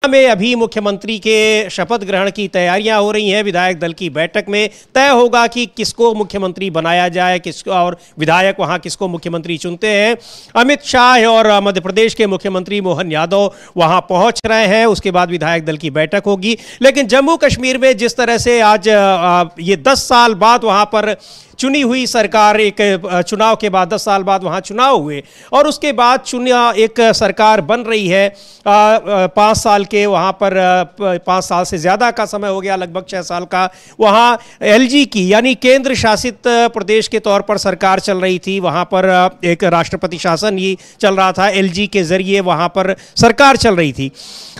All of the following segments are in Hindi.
में अभी मुख्यमंत्री के शपथ ग्रहण की तैयारियां हो रही हैं। विधायक दल की बैठक में तय होगा कि किसको मुख्यमंत्री बनाया जाए, किसको, और विधायक वहां किसको मुख्यमंत्री चुनते हैं। अमित शाह और मध्य प्रदेश के मुख्यमंत्री मोहन यादव वहां पहुंच रहे हैं, उसके बाद विधायक दल की बैठक होगी। लेकिन जम्मू कश्मीर में जिस तरह से आज ये 10 साल बाद वहां पर चुनी हुई सरकार, एक चुनाव के बाद 10 साल बाद वहां चुनाव हुए और उसके बाद एक सरकार बन रही है 5 साल के, वहां पर 5 साल से ज्यादा का समय हो गया, लगभग 6 साल का। वहां एलजी की यानी केंद्र शासित प्रदेश के तौर पर सरकार चल रही थी। वहां पर एक राष्ट्रपति शासन ही चल रहा था, एलजी के जरिए वहां पर सरकार चल रही थी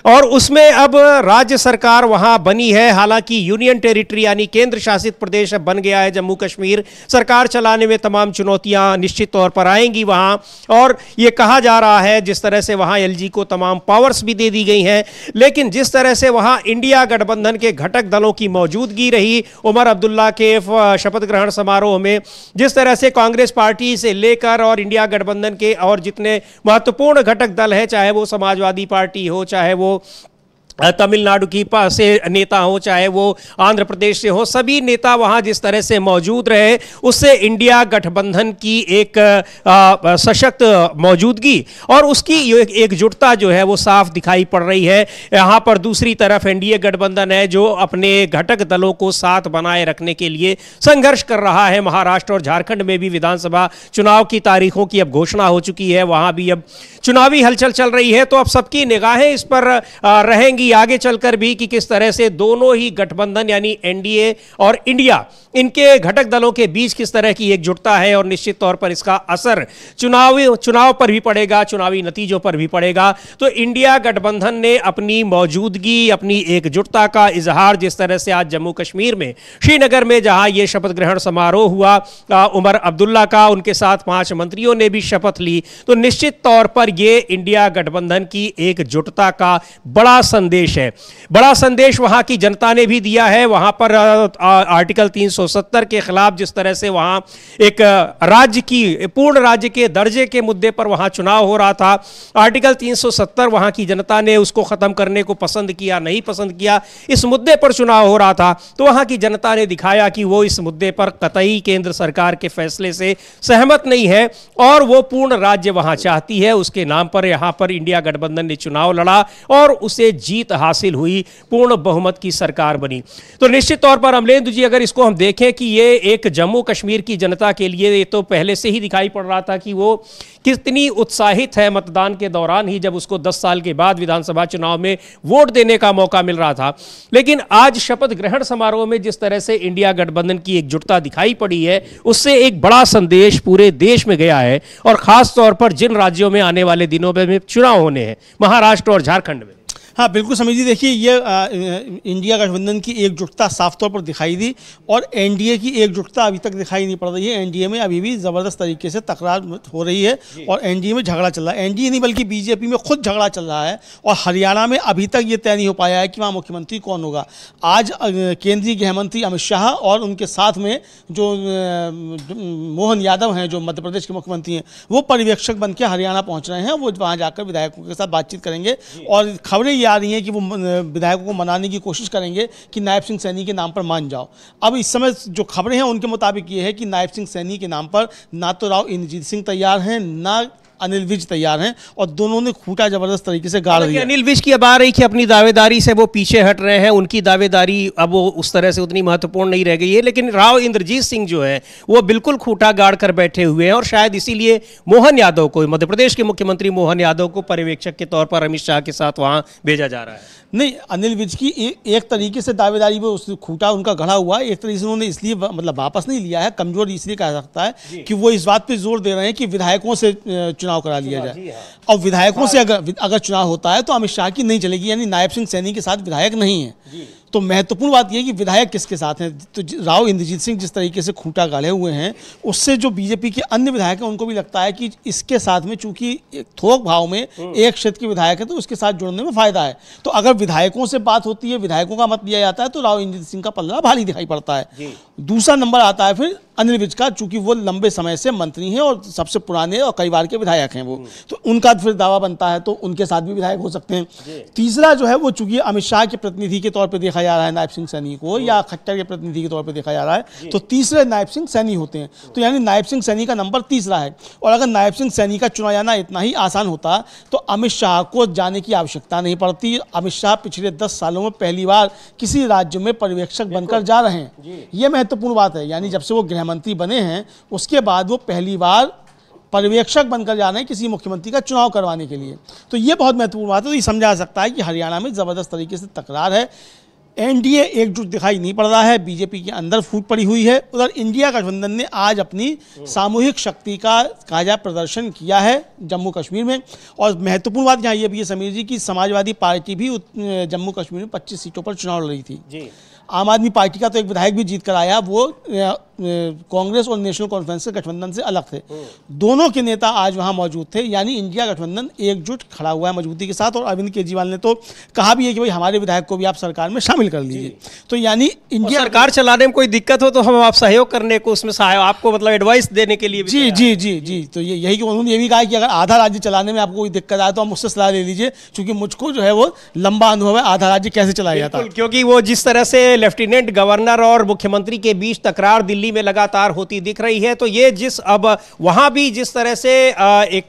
और उसमें अब राज्य सरकार वहां बनी है। हालांकि यूनियन टेरिटरी यानी केंद्र शासित प्रदेश अब बन गया है जम्मू कश्मीर। सरकार चलाने में तमाम चुनौतियां निश्चित तौर पर आएंगी वहां, और यह कहा जा रहा है जिस तरह से वहां एलजी को तमाम पावर्स भी दे दी गई हैं, लेकिन जिस तरह से वहां इंडिया गठबंधन के घटक दलों की मौजूदगी रही उमर अब्दुल्ला के शपथ ग्रहण समारोह में, जिस तरह से कांग्रेस पार्टी से लेकर और इंडिया गठबंधन के और जितने महत्वपूर्ण घटक दल हैं, चाहे वो समाजवादी पार्टी हो, चाहे वो तमिलनाडु की से नेता हो, चाहे वो आंध्र प्रदेश से हो, सभी नेता वहां जिस तरह से मौजूद रहे, उससे इंडिया गठबंधन की एक सशक्त मौजूदगी और उसकी एकजुटता जो है वो साफ दिखाई पड़ रही है। यहां पर दूसरी तरफ एनडीए गठबंधन है जो अपने घटक दलों को साथ बनाए रखने के लिए संघर्ष कर रहा है। महाराष्ट्र और झारखंड में भी विधानसभा चुनाव की तारीखों की अब घोषणा हो चुकी है, वहां भी अब चुनावी हलचल चल रही है। तो अब सबकी निगाहें इस पर रहेंगी आगे चलकर भी कि किस तरह से दोनों ही गठबंधन यानी एनडीए और इंडिया, इनके घटक दलों के बीच किस तरह की एकजुटता है और निश्चित तौर पर इसका असर चुनाव पर भी पड़ेगा, चुनावी नतीजों पर भी पड़ेगा। तो इंडिया गठबंधन ने अपनी मौजूदगी, अपनी एकजुटता का इजहार जिस तरह से आज जम्मू कश्मीर में श्रीनगर में जहां यह शपथ ग्रहण समारोह हुआ उमर अब्दुल्ला का, उनके साथ 5 मंत्रियों ने भी शपथ ली, तो निश्चित तौर पर यह इंडिया गठबंधन की एकजुटता का बड़ा संदेश है। बड़ा संदेश वहां की जनता ने भी दिया है। वहां पर आर्टिकल 370 के खिलाफ जिस तरह से वहां एक राज्य की पूर्ण राज्य के दर्जे के मुद्दे पर वहां चुनाव हो रहा था, आर्टिकल 370 वहां की जनता ने उसको खत्म करने को पसंद किया, नहीं पसंद किया, इस मुद्दे पर चुनाव हो रहा था। तो वहां की जनता ने दिखाया कि वो इस मुद्दे पर कतई केंद्र सरकार के फैसले से सहमत नहीं है और वो पूर्ण राज्य वहां चाहती है। उसके नाम पर यहां पर इंडिया गठबंधन ने चुनाव लड़ा और उसे जीत हासिल हुई, पूर्ण बहुमत की सरकार बनी। तो निश्चित तौर पर अमलेंदु जी, अगर इसको हम देखें कि ये एक जम्मू कश्मीर की जनता के लिए ये तो पहले से ही दिखाई पड़ रहा था कि वो कितनी उत्साहित है मतदान के दौरान ही, जब उसको 10 साल के बाद विधानसभा चुनाव में वोट देने का मौका मिल रहा था। लेकिन आज शपथ ग्रहण समारोह में जिस तरह से इंडिया गठबंधन की एकजुटता दिखाई पड़ी है, उससे एक बड़ा संदेश पूरे देश में गया है और खास तौर पर जिन राज्यों में आने वाले दिनों में चुनाव होने हैं, महाराष्ट्र और झारखंड में। हाँ बिल्कुल समीर जी, देखिए ये इंडिया गठबंधन की एकजुटता साफ तौर पर दिखाई दी और एनडीए की एकजुटता अभी तक दिखाई नहीं पड़ रही है। एनडीए में अभी भी ज़बरदस्त तरीके से तकरार हो रही है और एनडीए में झगड़ा चल रहा है। एनडीए नहीं बल्कि बीजेपी में खुद झगड़ा चल रहा है और हरियाणा में अभी तक ये तय नहीं हो पाया है कि वहाँ मुख्यमंत्री कौन होगा। आज केंद्रीय गृह मंत्री अमित शाह और उनके साथ में जो मोहन यादव हैं, जो मध्य प्रदेश के मुख्यमंत्री हैं, वो पर्यवेक्षक बन के हरियाणा पहुँच रहे हैं। वो वहाँ जाकर विधायकों के साथ बातचीत करेंगे और खबरें आ रही हैं कि वो विधायकों को मनाने की कोशिश करेंगे कि नायब सिंह सैनी के नाम पर मान जाओ। अब इस समय जो खबरें हैं उनके मुताबिक ये है कि नायब सिंह सैनी के नाम पर ना तो राव इंद्रजीत सिंह तैयार हैं, ना अनिल विज तैयार हैं और दोनों ने खूंटा जबरदस्त तरीके से गाड़ दिया। अनिल विज की अब आ रही कि अपनी दावेदारी से वो पीछे हट रहे हैं, उनकी दावेदारी अब वो उस तरह से उतनी महत्वपूर्ण नहीं रह गई है। लेकिन राव इंद्रजीत सिंह जो है वो बिल्कुल खूंटा गाड़ कर बैठे हुए हैं और शायद इसीलिए मोहन यादव को, मध्य प्रदेश के मुख्यमंत्री मोहन यादव को पर्यवेक्षक के तौर पर अमित शाह के साथ वहां भेजा जा रहा है। नहीं, अनिल विज की एक तरीके से दावेदारी में उस खूंटा उनका गढ़ा हुआ है। एक तरीके से उन्होंने इसलिए मतलब वापस नहीं लिया है, कमजोर इसलिए कहा सकता है कि वो इस बात पे जोर दे रहे हैं कि विधायकों से चुनाव करा लिया जाए और विधायकों से अगर चुनाव होता है तो अमित शाह की नहीं चलेगी, यानी नायब सिंह सैनी के साथ विधायक नहीं है। तो महत्वपूर्ण बात यह है कि विधायक किसके साथ हैं। तो राव इंद्रजीत सिंह जिस तरीके से खूंटा गाड़े हुए हैं, उससे जो बीजेपी के अन्य विधायक हैं उनको भी लगता है कि इसके साथ में, चूंकि थोक भाव में एक क्षेत्र के विधायक है तो उसके साथ जुड़ने में फायदा है। तो अगर विधायकों से बात होती है, विधायकों का मत लिया जाता है, तो राव इंद्रजीत सिंह का पल्ला भारी दिखाई पड़ता है। दूसरा नंबर आता है फिर अनिल विज का, चूंकि वो लंबे समय से मंत्री हैं और सबसे पुराने और कई बार के विधायक हैं वो, तो उनका फिर दावा बनता है, तो उनके साथ भी विधायक हो सकते हैं। तीसरा जो है वो चूंकि अमित शाह के प्रतिनिधि के तौर पे देखा जा रहा है नायब सिंह सैनी को, या खट्टर के प्रतिनिधि के तौर पे देखा जा रहा है, तो तीसरे नायब सिंह सैनी होते हैं। तो यानी नायब सिंह सैनी का नंबर तीसरा है। और अगर नायब सिंह सैनी का चुना जाना इतना ही आसान होता तो अमित शाह को जाने की आवश्यकता नहीं पड़ती। अमित शाह पिछले 10 सालों में पहली बार किसी राज्य में पर्यवेक्षक बनकर जा रहे हैं, ये महत्वपूर्ण बात है। यानी जब से वो गृह मंत्री बने हैं उसके बाद वो पहली बार पर्यवेक्षक बनकर जा रहे हैं किसी मुख्यमंत्री का चुनाव करवाने के लिए। तो ये बहुत महत्वपूर्ण बात है। तो ये समझा जा सकता है कि हरियाणा में ज़बरदस्त तरीके से तकरार है, एनडीए एकजुट दिखाई नहीं पड़ रहा है, बीजेपी के अंदर फूट पड़ी हुई है। उधर इंडिया गठबंधन ने आज अपनी सामूहिक शक्ति का काजा प्रदर्शन किया है जम्मू कश्मीर में। और महत्वपूर्ण बात यहाँ ये भी है समीर जी कि समाजवादी पार्टी भी जम्मू कश्मीर में 25 सीटों पर चुनाव लड़ रही थी। आम आदमी पार्टी का तो एक विधायक भी जीत कर आया, वो कांग्रेस और नेशनल कॉन्फ्रेंस के गठबंधन से अलग थे। दोनों के नेता आज वहां मौजूद थे, यानी इंडिया गठबंधन एकजुट खड़ा हुआ है मजबूती के साथ। और अरविंद केजरीवाल ने तो कहा भी है कि भाई हमारे विधायक को भी आप सरकार में शामिल कर लीजिए। तो यानी इंडिया सरकार चलाने में कोई दिक्कत हो तो हम आप सहयोग करने को, उसमें आपको मतलब एडवाइस देने के लिए भी जी जी जी जी तो यही कि उन्होंने ये भी कहा कि अगर आधा राज्य चलाने में आपको कोई दिक्कत आए तो आप मुझसे सलाह ले लीजिए, क्योंकि मुझको जो है वो लंबा अनुभव है आधा राज्य कैसे चलाया जाता है। क्योंकि वो जिस तरह से लेफ्टिनेंट गवर्नर और मुख्यमंत्री के बीच तकरार दिल्ली में लगातार होती दिख रही है, तो ये जिस अब वहां भी जिस तरह से एक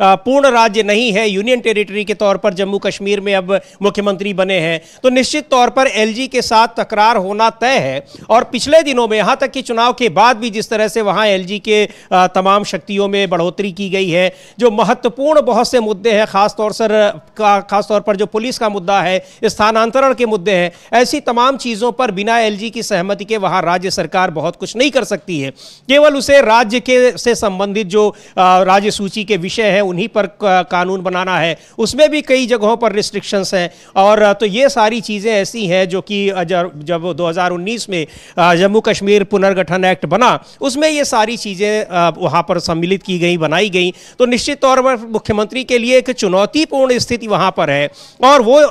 पूर्ण राज्य नहीं है, यूनियन टेरिटरी के तौर पर जम्मू कश्मीर में अब मुख्यमंत्री बने हैं, तो निश्चित तौर पर एलजी के साथ तकरार होना तय है। और पिछले दिनों में यहां तक कि चुनाव के बाद भी जिस तरह से वहां एलजी के तमाम शक्तियों में बढ़ोतरी की गई है, जो महत्वपूर्ण बहुत से मुद्दे हैं, खासतौर पर जो पुलिस का मुद्दा है, स्थानांतरण के मुद्दे हैं, ऐसी तमाम चीजों पर बिना एलजी की सहमति के वहां राज्य सरकार बहुत कुछ नहीं कर सकती है। केवल उसे राज्य के से संबंधित जो राज्य सूची के विषय हैं उन्हीं पर कानून बनाना है, उसमें भी कई जगहों पर रिस्ट्रिक्शंस हैं। और तो ये सारी चीज़ें ऐसी हैं जो कि जब 2019 में जम्मू कश्मीर पुनर्गठन एक्ट बना, उसमें ये सारी चीज़ें वहाँ पर सम्मिलित की गई, बनाई गई। तो निश्चित तौर पर मुख्यमंत्री के लिए एक चुनौतीपूर्ण स्थिति वहाँ पर है, और वो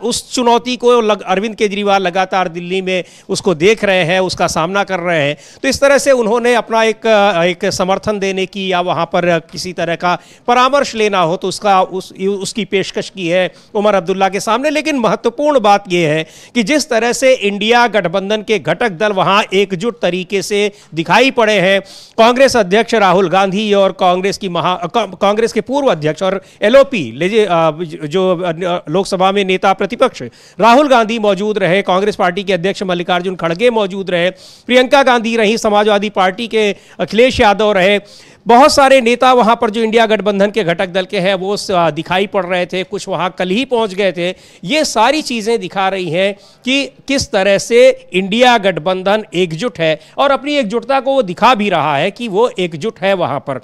उस चुनौती को अरविंद केजरीवाल लगातार दिल्ली में उसको देख रहे हैं, उसका सामना कर रहे हैं। तो इस तरह से उन्होंने अपना एक समर्थन देने की या वहाँ पर किसी तरह का परामर्श लेना हो तो उसकी पेशकश की है उमर अब्दुल्ला के सामने। लेकिन महत्वपूर्ण बात यह है कि जिस तरह से इंडिया गठबंधन के घटक दल वहाँ एकजुट तरीके से दिखाई पड़े हैं, कांग्रेस अध्यक्ष राहुल गांधी और कांग्रेस के पूर्व अध्यक्ष और एलओपी जो लोकसभा में नेता प्रतिपक्ष राहुल गांधी मौजूद रहे, कांग्रेस पार्टी के अध्यक्ष मल्लिकार्जुन खड़गे मौजूद रहे, प्रियंका गांधी रही, समाजवादी पार्टी के अखिलेश यादव रहे, बहुत सारे नेता वहां पर जो इंडिया गठबंधन के घटक दल के हैं वो दिखाई पड़ रहे थे, कुछ वहां कल ही पहुंच गए थे। ये सारी चीजें दिखा रही हैं कि किस तरह से इंडिया गठबंधन एकजुट है और अपनी एकजुटता को वो दिखा भी रहा है कि वो एकजुट है। वहां पर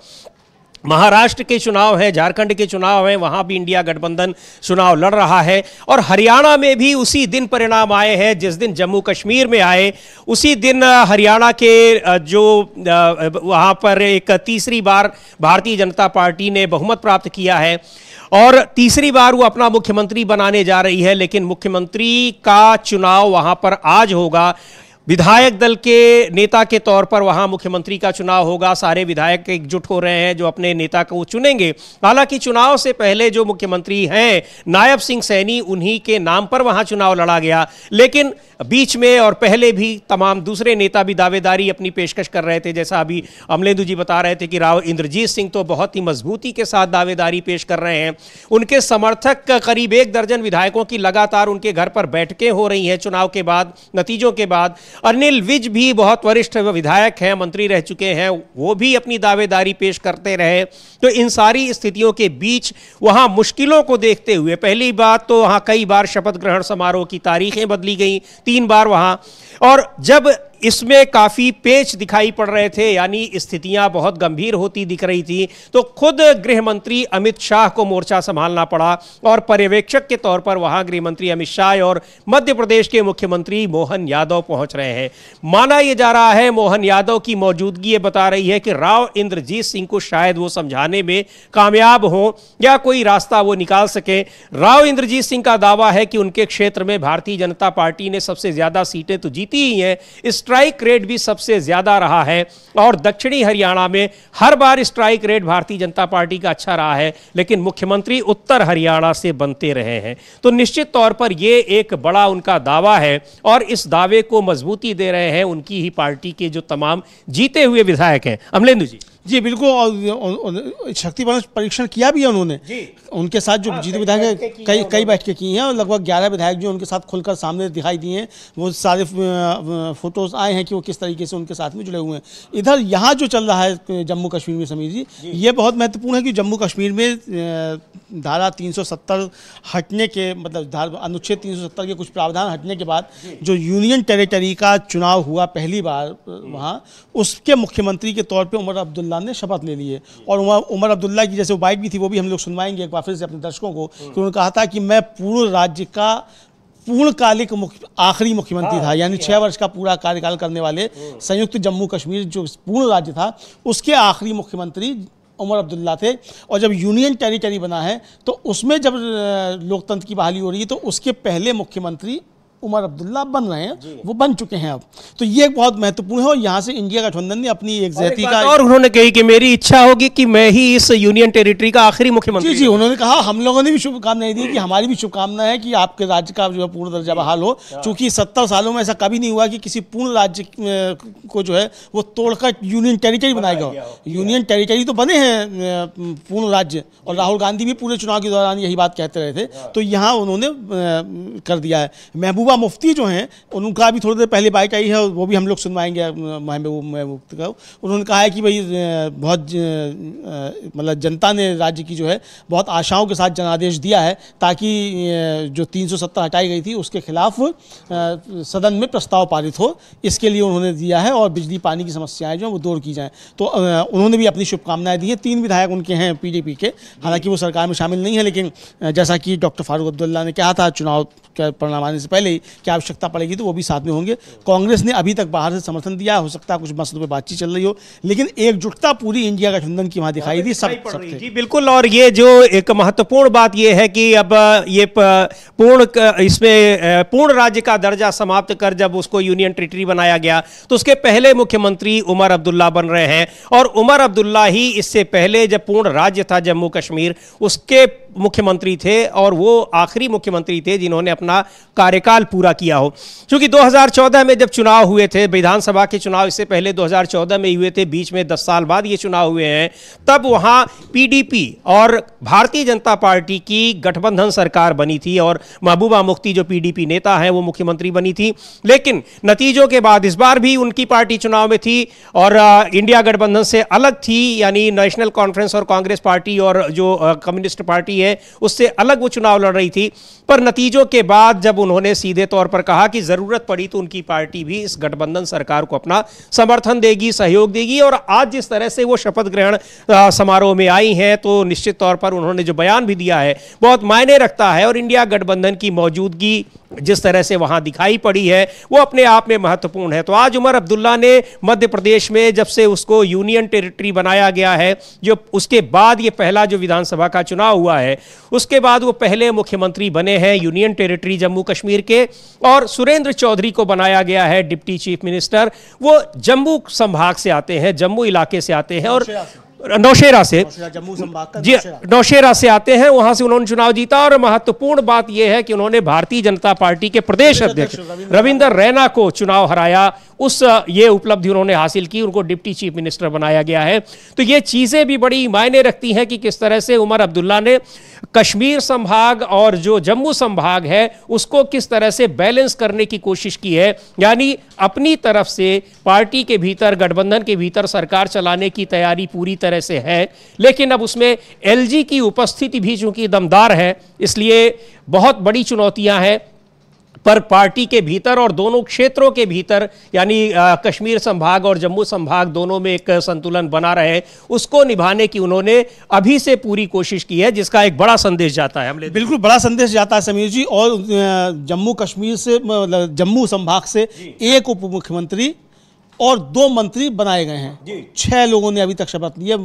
महाराष्ट्र के चुनाव हैं, झारखंड के चुनाव हैं, वहाँ भी इंडिया गठबंधन चुनाव लड़ रहा है। और हरियाणा में भी उसी दिन परिणाम आए हैं जिस दिन जम्मू कश्मीर में आए। उसी दिन हरियाणा के जो वहाँ पर एक तीसरी बार भारतीय जनता पार्टी ने बहुमत प्राप्त किया है और तीसरी बार वो अपना मुख्यमंत्री बनाने जा रही है। लेकिन मुख्यमंत्री का चुनाव वहाँ पर आज होगा। विधायक दल के नेता के तौर पर वहां मुख्यमंत्री का चुनाव होगा। सारे विधायक एकजुट हो रहे हैं जो अपने नेता को चुनेंगे। हालांकि चुनाव से पहले जो मुख्यमंत्री हैं नायब सिंह सैनी, उन्हीं के नाम पर वहां चुनाव लड़ा गया। लेकिन बीच में और पहले भी तमाम दूसरे नेता भी दावेदारी अपनी पेशकश कर रहे थे। जैसा अभी अमलेंदु जी बता रहे थे कि राव इंद्रजीत सिंह तो बहुत ही मजबूती के साथ दावेदारी पेश कर रहे हैं। उनके समर्थक करीब 1 दर्जन विधायकों की लगातार उनके घर पर बैठकें हो रही हैं चुनाव के बाद, नतीजों के बाद। अनिल विज भी बहुत वरिष्ठ विधायक हैं, मंत्री रह चुके हैं, वो भी अपनी दावेदारी पेश करते रहे। तो इन सारी स्थितियों के बीच वहां मुश्किलों को देखते हुए पहली बात तो वहां कई बार शपथ ग्रहण समारोह की तारीखें बदली गई, 3 बार वहां। और जब इसमें काफी पेच दिखाई पड़ रहे थे, यानी स्थितियां बहुत गंभीर होती दिख रही थी। तो खुद गृह मंत्री अमित शाह को मोर्चा संभालना पड़ा और पर्यवेक्षक के तौर पर वहां गृह मंत्री अमित शाह और मध्य प्रदेश के मुख्यमंत्री मोहन यादव पहुंच रहे हैं। माना यह जा रहा है मोहन यादव की मौजूदगी ये बता रही है कि राव इंद्रजीत सिंह को शायद वो समझाने में कामयाब हो या कोई रास्ता वो निकाल सके। राव इंद्रजीत सिंह का दावा है कि उनके क्षेत्र में भारतीय जनता पार्टी ने सबसे ज्यादा सीटें तो जीती ही हैं, स्ट्राइक रेट भी सबसे ज्यादा रहा है और दक्षिणी हरियाणा में हर बार strike rate Bharatiya Janata party का अच्छा रहा है, लेकिन मुख्यमंत्री उत्तर हरियाणा से बनते रहे हैं। तो निश्चित तौर पर यह एक बड़ा उनका दावा है और इस दावे को मजबूती दे रहे हैं उनकी ही पार्टी के जो तमाम जीते हुए विधायक हैं। अमलेंदु जी बिल्कुल, और शक्ति परीक्षण किया भी है उन्होंने। उनके साथ जो जीते विधायक कई बैठकें की हैं और लगभग 11 विधायक जो उनके साथ खुलकर सामने दिखाई दिए हैं, वो सारे फोटोज आए हैं कि वो किस तरीके से उनके साथ में जुड़े हुए हैं। इधर यहाँ जो चल रहा है जम्मू कश्मीर में समीर जी, ये बहुत महत्वपूर्ण है कि जम्मू कश्मीर में धारा 370 हटने के, मतलब अनुच्छेद 370 के कुछ प्रावधान हटने के बाद जो यूनियन टेरिटरी का चुनाव हुआ पहली बार वहाँ, उसके मुख्यमंत्री के तौर पर उमर अब्दुल्ला ने शपथ ले ली है। और उमर अब्दुल्ला की जैसे बाइट भी थी वो भी हम लोग सुनवाएंगे एक बार फिर से अपने दर्शकों को, कि उन्होंने कहा था कि मैं पूर्ण राज्य का पूर्णकालिक आखिरी मुख्यमंत्री था, यानी 6 वर्ष का पूरा कार्यकाल करने वाले संयुक्त जम्मू कश्मीर जो पूर्ण राज्य था उसके आखिरी मुख्यमंत्री उमर अब्दुल्ला थे। और जब यूनियन टेरिटरी बना है तो उसमें जब लोकतंत्र की बहाली हो रही है तो उसके पहले मुख्यमंत्री उमर अब्दुल्ला बन रहे हैं, वो बन चुके हैं अब। तो ये बहुत महत्वपूर्ण है और यहाँ से इंडिया गठबंधन ने अपनी एक ज़ैती का, और उन्होंने कही कि मेरी इच्छा होगी कि मैं ही इस यूनियन टेरिटरी का आखिरी मुख्यमंत्री। जी, उन्होंने कहा हम लोगों ने भी शुभकामनाएं दी कि हमारी भी शुभकामना है कि आपके राज्य का जो है पूर्ण दर्जा बहाल हो, क्योंकि 70 सालों में ऐसा कभी नहीं हुआ कि किसी पूर्ण राज्य को जो है वो तोड़कर यूनियन टेरिटरी बनाएगा। यूनियन टेरिटरी तो बने हैं पूर्ण राज्य, और राहुल गांधी भी पूरे चुनाव के दौरान यही बात कहते रहे थे। तो यहाँ उन्होंने कर दिया है। महबूबा मुफ्ती जो हैं उनका भी थोड़ी देर पहले बाइट आई है, वो भी हम लोग सुनवाएंगे मुफ्ती का। उन्होंने कहा है कि भाई बहुत मतलब जनता ने राज्य की जो है बहुत आशाओं के साथ जनादेश दिया है ताकि जो 370 हटाई गई थी उसके खिलाफ सदन में प्रस्ताव पारित हो, इसके लिए उन्होंने दिया है। और बिजली पानी की समस्याएं जो है वो दूर की जाएं, तो उन्होंने भी अपनी शुभकामनाएं दी हैं। 3 विधायक उनके हैं पीडीपी के, हालांकि वो सरकार में शामिल नहीं है, लेकिन जैसा कि डॉक्टर फारूक अब्दुल्ला ने कहा था चुनाव के परिणाम आने से पहले क्या आवश्यकता पड़ेगी तो वो भी साथ में होंगे। कांग्रेस ने अभी तक बाहर से समर्थन दिया, हो सकता है कुछ मसलों पे बातचीत चल रही हो, लेकिन एकजुटता पूरी इंडिया गठबंधन की वहां दिखाई दी सब जी बिल्कुल। और ये जो एक महत्वपूर्ण बात ये है कि अब ये पूर्ण राज्य का दर्जा समाप्त कर जब उसको यूनियन टेरिटरी बनाया गया तो उसके पहले मुख्यमंत्री उमर अब्दुल्ला बन रहे हैं। और उमर अब्दुल्ला ही इससे पहले जब पूर्ण राज्य था जम्मू कश्मीर उसके मुख्यमंत्री थे और वो आखिरी मुख्यमंत्री थे जिन्होंने अपना कार्यकाल पूरा किया हो। क्योंकि 2014 में जब चुनाव हुए थे, विधानसभा के चुनाव इससे पहले 2014 में हुए थे, बीच में 10 साल बाद ये चुनाव हुए हैं, तब वहां पीडीपी और भारतीय जनता पार्टी की गठबंधन सरकार बनी थी और महबूबा मुफ्ती जो पीडीपी नेता हैं वो मुख्यमंत्री बनी थी। लेकिन नतीजों के बाद इस बार भी उनकी पार्टी चुनाव में थी और इंडिया गठबंधन से अलग थी, यानी नेशनल कॉन्फ्रेंस और कांग्रेस पार्टी और जो कम्युनिस्ट पार्टी है उससे अलग वो चुनाव लड़ रही थी। पर नतीजों के बाद जब उन्होंने सीधे तौर पर कहा कि जरूरत पड़ी तो उनकी पार्टी भी इस गठबंधन सरकार को अपना समर्थन देगी, सहयोग देगी, और आज जिस तरह से वो शपथ ग्रहण समारोह में आई हैं तो निश्चित तौर पर उन्होंने जो बयान भी दिया है बहुत मायने रखता है। और इंडिया गठबंधन की मौजूदगी जिस तरह से वहां दिखाई पड़ी है वो अपने आप में महत्वपूर्ण है। तो आज उमर अब्दुल्ला ने मध्य प्रदेश में जब से उसको यूनियन टेरिटरी बनाया गया है, जो उसके बाद ये पहला जो विधानसभा का चुनाव हुआ है उसके बाद वो पहले मुख्यमंत्री बने हैं यूनियन टेरिटरी जम्मू कश्मीर के। और सुरेंद्र चौधरी को बनाया गया है डिप्टी चीफ मिनिस्टर, वो जम्मू संभाग से आते हैं, जम्मू इलाके से आते हैं और नौशेरा से, जम्मू संभाग का जी नौशेरा से आते हैं, वहां से उन्होंने चुनाव जीता। और महत्वपूर्ण बात यह है कि उन्होंने भारतीय जनता पार्टी के प्रदेश अध्यक्ष रविंदर रैना को चुनाव हराया, उस ये उपलब्धि उन्होंने हासिल की, उनको डिप्टी चीफ मिनिस्टर बनाया गया है। तो ये चीजें भी बड़ी मायने रखती हैं कि किस तरह से उमर अब्दुल्ला ने कश्मीर संभाग और जो जम्मू संभाग है उसको किस तरह से बैलेंस करने की कोशिश की है, यानी अपनी तरफ से पार्टी के भीतर गठबंधन के भीतर सरकार चलाने की तैयारी पूरी तरह से है, लेकिन अब उसमें एलजी की उपस्थिति भी चूंकि दमदार है इसलिए बहुत बड़ी चुनौतियां हैं। पर पार्टी के भीतर और दोनों क्षेत्रों के भीतर यानी कश्मीर संभाग और जम्मू संभाग दोनों में एक संतुलन बना रहे, उसको निभाने की उन्होंने अभी से पूरी कोशिश की है, जिसका एक बड़ा संदेश जाता है। हमने बिल्कुल बड़ा संदेश जाता है समीर जी। और जम्मू कश्मीर से, जम्मू संभाग से एक उप मुख्यमंत्री और 2 मंत्री बनाए गए हैं। 6 लोगों ने अभी तक शपथ ली है।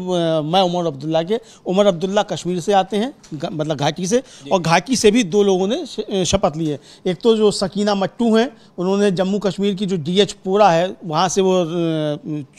मैं उमर अब्दुल्ला कश्मीर से आते हैं, मतलब घाटी से, और घाटी से भी 2 लोगों ने शपथ ली है। एक तो जो सकीना मट्टू हैं, उन्होंने जम्मू कश्मीर की जो DH पोरा है वहाँ से वो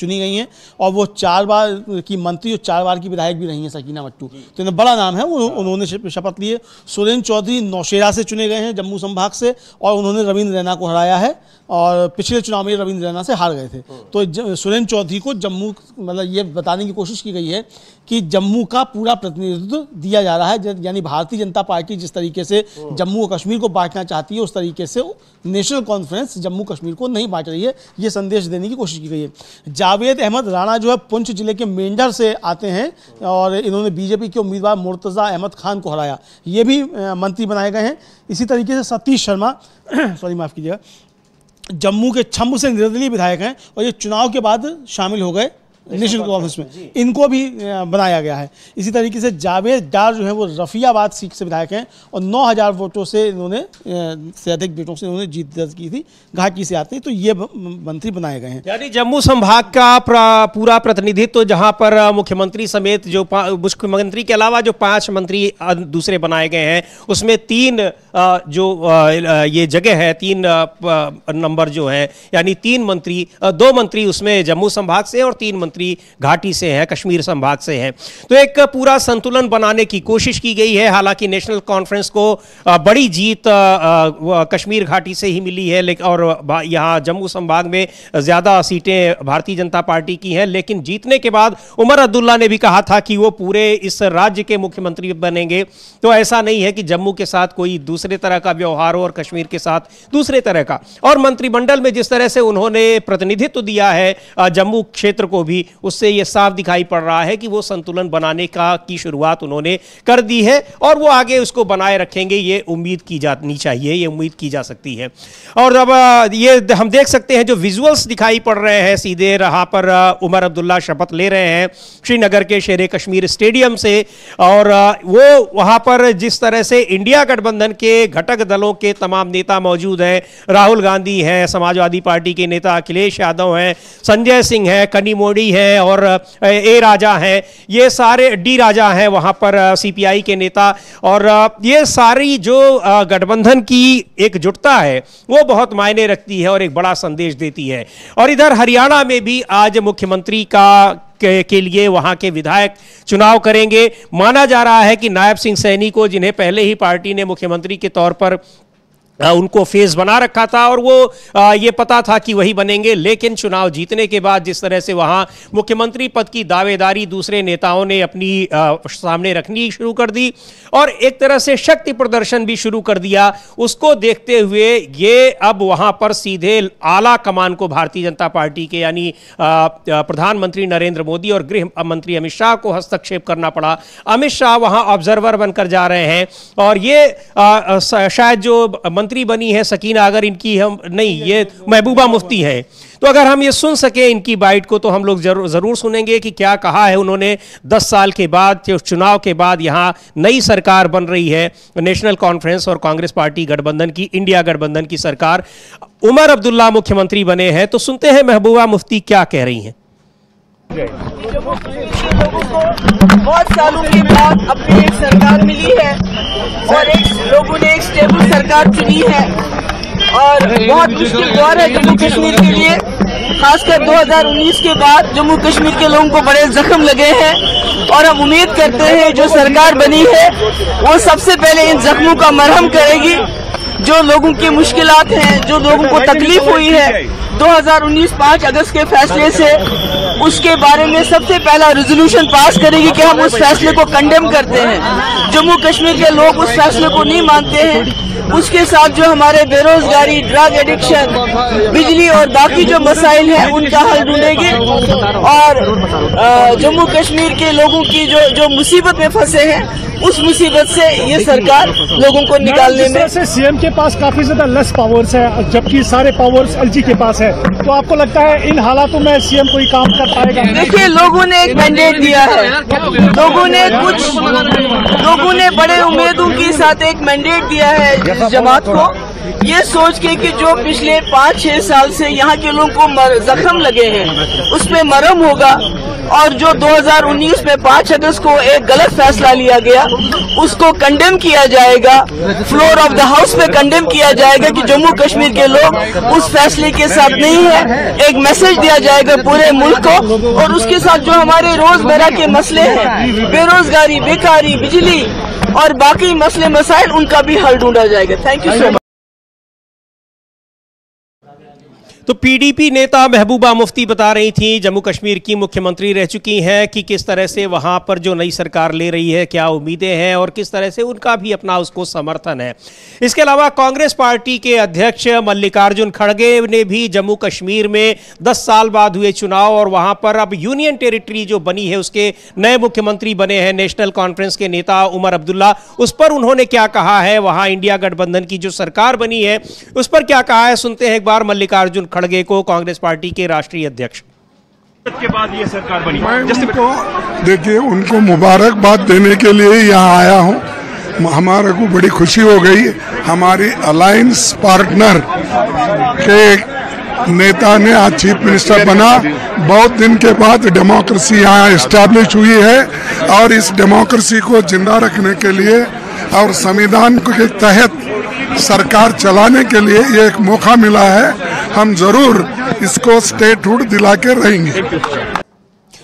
चुनी गई हैं, और वो 4 बार की मंत्री और 4 बार की विधायक भी रही हैं सकीना मट्टू, तो इन्हें बड़ा नाम है, उन्होंने शपथ ली है। सुरेंद्र चौधरी नौशेरा से चुने गए हैं जम्मू संभाग से, और उन्होंने रविंद्र रैना को हराया है, और पिछले चुनाव में रविंद्र रैना से हार गए थे। तो सुरेंद्र चौधरी को जम्मू, मतलब ये बताने की कोशिश की गई है कि जम्मू का पूरा प्रतिनिधित्व दिया जा रहा है, यानी भारतीय जनता पार्टी जिस तरीके से जम्मू और कश्मीर को बांटना चाहती है, उस तरीके से नेशनल कॉन्फ्रेंस जम्मू कश्मीर को नहीं बांट रही है, ये संदेश देने की कोशिश की गई है। जावेद अहमद राणा जो है पुंछ जिले के मेंढर से आते हैं, और इन्होंने बीजेपी के उम्मीदवार मुर्तज़ा अहमद खान को हराया, ये भी मंत्री बनाए गए हैं। इसी तरीके से सतीश शर्मा सॉरी माफ़ कीजिएगा, जम्मू के छम्बू से निर्दलीय विधायक हैं, और ये चुनाव के बाद शामिल हो गए नेशनल कॉन्फ्रेंस में, इनको भी बनाया गया है। इसी तरीके से जावेद डार जो है वो रफियाबाद सीट से विधायक हैं, और 9000 वोटों से इन्होंने से अधिक वोटों से इन्होंने जीत दर्ज की थी, घाटी से आते हैं, तो ये मंत्री बनाए गए हैं। यानी जम्मू संभाग का पूरा प्रतिनिधित्व तो जहां पर मुख्यमंत्री समेत जो मुख्यमंत्री के अलावा जो 5 मंत्री दूसरे बनाए गए हैं, उसमें 3 जो ये जगह है, 3 नंबर जो है, यानी 3 मंत्री, 2 मंत्री उसमें जम्मू संभाग से और 3 मंत्री घाटी से है, कश्मीर संभाग से है। तो एक पूरा संतुलन बनाने की कोशिश की गई है। हालांकि नेशनल कॉन्फ्रेंस को बड़ी जीत कश्मीर घाटी से ही मिली है, लेकिन और यहाँ जम्मू संभाग में ज़्यादा सीटें भारतीय जनता पार्टी की हैं, लेकिन जीतने के बाद उमर अब्दुल्ला ने भी कहा था कि वो पूरे इस राज्य के मुख्यमंत्री बनेंगे। तो ऐसा नहीं है कि जम्मू के साथ कोई दूसरे तरह का व्यवहार हो और कश्मीर के साथ दूसरे तरह का। और मंत्रिमंडल में जिस तरह से उन्होंने प्रतिनिधित्व दिया है जम्मू क्षेत्र को भी, उससे यह साफ दिखाई पड़ रहा है कि वो संतुलन बनाने की शुरुआत उन्होंने कर दी है, और वो आगे उसको बनाए रखेंगे, ये उम्मीद की जानी चाहिए, ये उम्मीद की जा सकती है। और अब ये हम देख सकते हैं जो विजुअल्स दिखाई पड़ रहे हैं, सीधे रहा पर उमर अब्दुल्ला शपथ ले रहे हैं श्रीनगर के शेर कश्मीर स्टेडियम से, और वो वहां पर जिस तरह से इंडिया गठबंधन के घटक दलों के तमाम नेता मौजूद हैं, राहुल गांधी हैं, समाजवादी पार्टी के नेता अखिलेश यादव हैं, संजय सिंह हैं, कनी मोदी है, और ए राजा हैं, ये सारे डी राजा हैं वहां पर CPI के नेता, और ये सारी जो गठबंधन की एकजुटता है वो बहुत मायने रखती है और एक बड़ा संदेश देती है। और इधर हरियाणा में भी आज मुख्यमंत्री के लिए वहां के विधायक चुनाव करेंगे। माना जा रहा है कि नायब सिंह सैनी को, जिन्हें पहले ही पार्टी ने मुख्यमंत्री के तौर पर उनको फेस बना रखा था और वो ये पता था कि वही बनेंगे, लेकिन चुनाव जीतने के बाद जिस तरह से वहां मुख्यमंत्री पद की दावेदारी दूसरे नेताओं ने अपनी सामने रखनी शुरू कर दी और एक तरह से शक्ति प्रदर्शन भी शुरू कर दिया, उसको देखते हुए ये अब वहां पर सीधे आला कमान को भारतीय जनता पार्टी के यानी प्रधानमंत्री नरेंद्र मोदी और गृह मंत्री अमित शाह को हस्तक्षेप करना पड़ा। अमित शाह वहां ऑब्जर्वर बनकर जा रहे हैं और ये शायद जो मंत्री बनी है सकीना, अगर इनकी हम नहीं, ये महबूबा मुफ्ती है, तो अगर हम ये सुन सके इनकी बाइट को तो हम लोग जरूर सुनेंगे कि क्या कहा है उन्होंने। 10 साल के बाद, चुनाव के बाद यहाँ नई सरकार बन रही है, नेशनल कॉन्फ्रेंस और कांग्रेस पार्टी गठबंधन की, इंडिया गठबंधन की सरकार, उमर अब्दुल्ला मुख्यमंत्री बने हैं, तो सुनते हैं महबूबा मुफ्ती क्या कह रही हैं। बहुत सालों के बाद अपनी एक सरकार मिली है और लोगों ने एक स्टेबल सरकार चुनी है और बहुत मुश्किल दौर है जम्मू कश्मीर के लिए, खासकर 2019 के बाद जम्मू कश्मीर के लोगों को बड़े जख्म लगे हैं और हम उम्मीद करते हैं जो सरकार बनी है वो सबसे पहले इन जख्मों का मरहम करेगी। जो लोगों की मुश्किलात हैं, जो लोगों को तकलीफ हुई है 2019 5 अगस्त के फैसले से, उसके बारे में सबसे पहला रेजोल्यूशन पास करेगी कि हम उस फैसले को कंडेम करते हैं। जम्मू कश्मीर के लोग उस फैसले को नहीं मानते हैं। उसके साथ जो हमारे बेरोजगारी, ड्रग एडिक्शन, बिजली और बाकी जो मसाइल हैं उनका हल ढूंढेंगे और जम्मू कश्मीर के लोगों की जो मुसीबत में फंसे हैं उस मुसीबत से ये सरकार लोगों को निकालने में। से सीएम के पास काफी ज्यादा लेस पावर्स है, जबकि सारे पावर्स एलजी के पास है, तो आपको लगता है इन हालातों में सीएम कोई काम कर पाएगा? देखिए, लोगों ने एक मैंडेट दिया है, लोगों ने बड़े उम्मीदों के साथ एक मैंडेट दिया है जमात को, ये सोच के कि जो पिछले 5-6 साल से यहाँ के लोगों को जख्म लगे हैं उस पे मरहम होगा, और जो 2019 में 5 अगस्त को एक गलत फैसला लिया गया उसको कंडेम किया जाएगा, फ्लोर ऑफ द हाउस पे कंडेम किया जाएगा कि जम्मू कश्मीर के लोग उस फैसले के साथ नहीं है। एक मैसेज दिया जाएगा पूरे मुल्क को, और उसके साथ जो हमारे रोजमर्रा के मसले हैं, बेरोजगारी, बेकारी, बिजली और बाकी मसले मसाइल, उनका भी हल ढूंढा जाएगा। Thank you so much. तो पीडीपी नेता महबूबा मुफ्ती बता रही थी, जम्मू कश्मीर की मुख्यमंत्री रह चुकी हैं, कि किस तरह से वहां पर जो नई सरकार ले रही है क्या उम्मीदें हैं और किस तरह से उनका भी अपना उसको समर्थन है। इसके अलावा कांग्रेस पार्टी के अध्यक्ष मल्लिकार्जुन खड़गे ने भी जम्मू कश्मीर में 10 साल बाद हुए चुनाव और वहां पर अब यूनियन टेरिटरी जो बनी है उसके नए मुख्यमंत्री बने हैं नेशनल कॉन्फ्रेंस के नेता उमर अब्दुल्ला, उस पर उन्होंने क्या कहा है, वहां इंडिया गठबंधन की जो सरकार बनी है उस पर क्या कहा है, सुनते हैं एक बार मल्लिकार्जुन खड़गे को, कांग्रेस पार्टी के राष्ट्रीय अध्यक्ष। के बाद ये सरकार बनी, देखिए उनको मुबारकबाद देने के लिए यहाँ आया हूँ। हमारे को बड़ी खुशी हो गई, हमारी अलायंस पार्टनर के नेता ने आज चीफ मिनिस्टर बना। बहुत दिन के बाद डेमोक्रेसी यहाँ एस्टैब्लिश हुई है और इस डेमोक्रेसी को जिंदा रखने के लिए और संविधान के तहत सरकार चलाने के लिए ये एक मौका मिला है। हम जरूर इसको स्टेटहुड दिला के रहेंगे।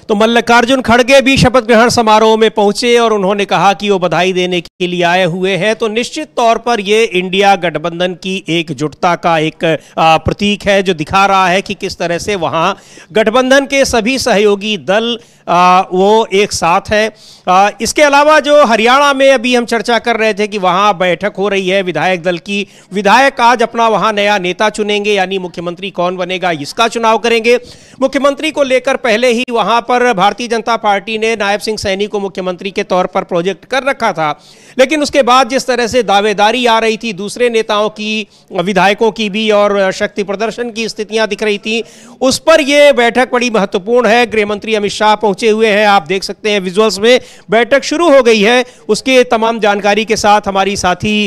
तो मल्लिकार्जुन खड़गे भी शपथ ग्रहण समारोह में पहुंचे और उन्होंने कहा कि वो बधाई देने के लिए आए हुए हैं। तो निश्चित तौर पर ये इंडिया गठबंधन की एकजुटता का एक प्रतीक है जो दिखा रहा है कि किस तरह से वहां गठबंधन के सभी सहयोगी दल वो एक साथ है। इसके अलावा जो हरियाणा में अभी हम चर्चा कर रहे थे कि वहां बैठक हो रही है विधायक दल की, विधायक आज अपना वहां नया नेता चुनेंगे, यानी मुख्यमंत्री कौन बनेगा इसका चुनाव करेंगे। मुख्यमंत्री को लेकर पहले ही वहां पर भारतीय जनता पार्टी ने नायब सिंह सैनी को मुख्यमंत्री के तौर पर प्रोजेक्ट कर रखा था, लेकिन उसके बाद जिस तरह से दावेदारी आ रही थी दूसरे नेताओं की, विधायकों की भी, और शक्ति प्रदर्शन की स्थितियां दिख रही थी, उस पर यह बैठक बड़ी महत्वपूर्ण है। गृह मंत्री अमित शाह पहुंचे हुए हैं, आप देख सकते हैं विजुअल्स में। बैठक शुरू हो गई है, उसके तमाम जानकारी के साथ हमारी साथी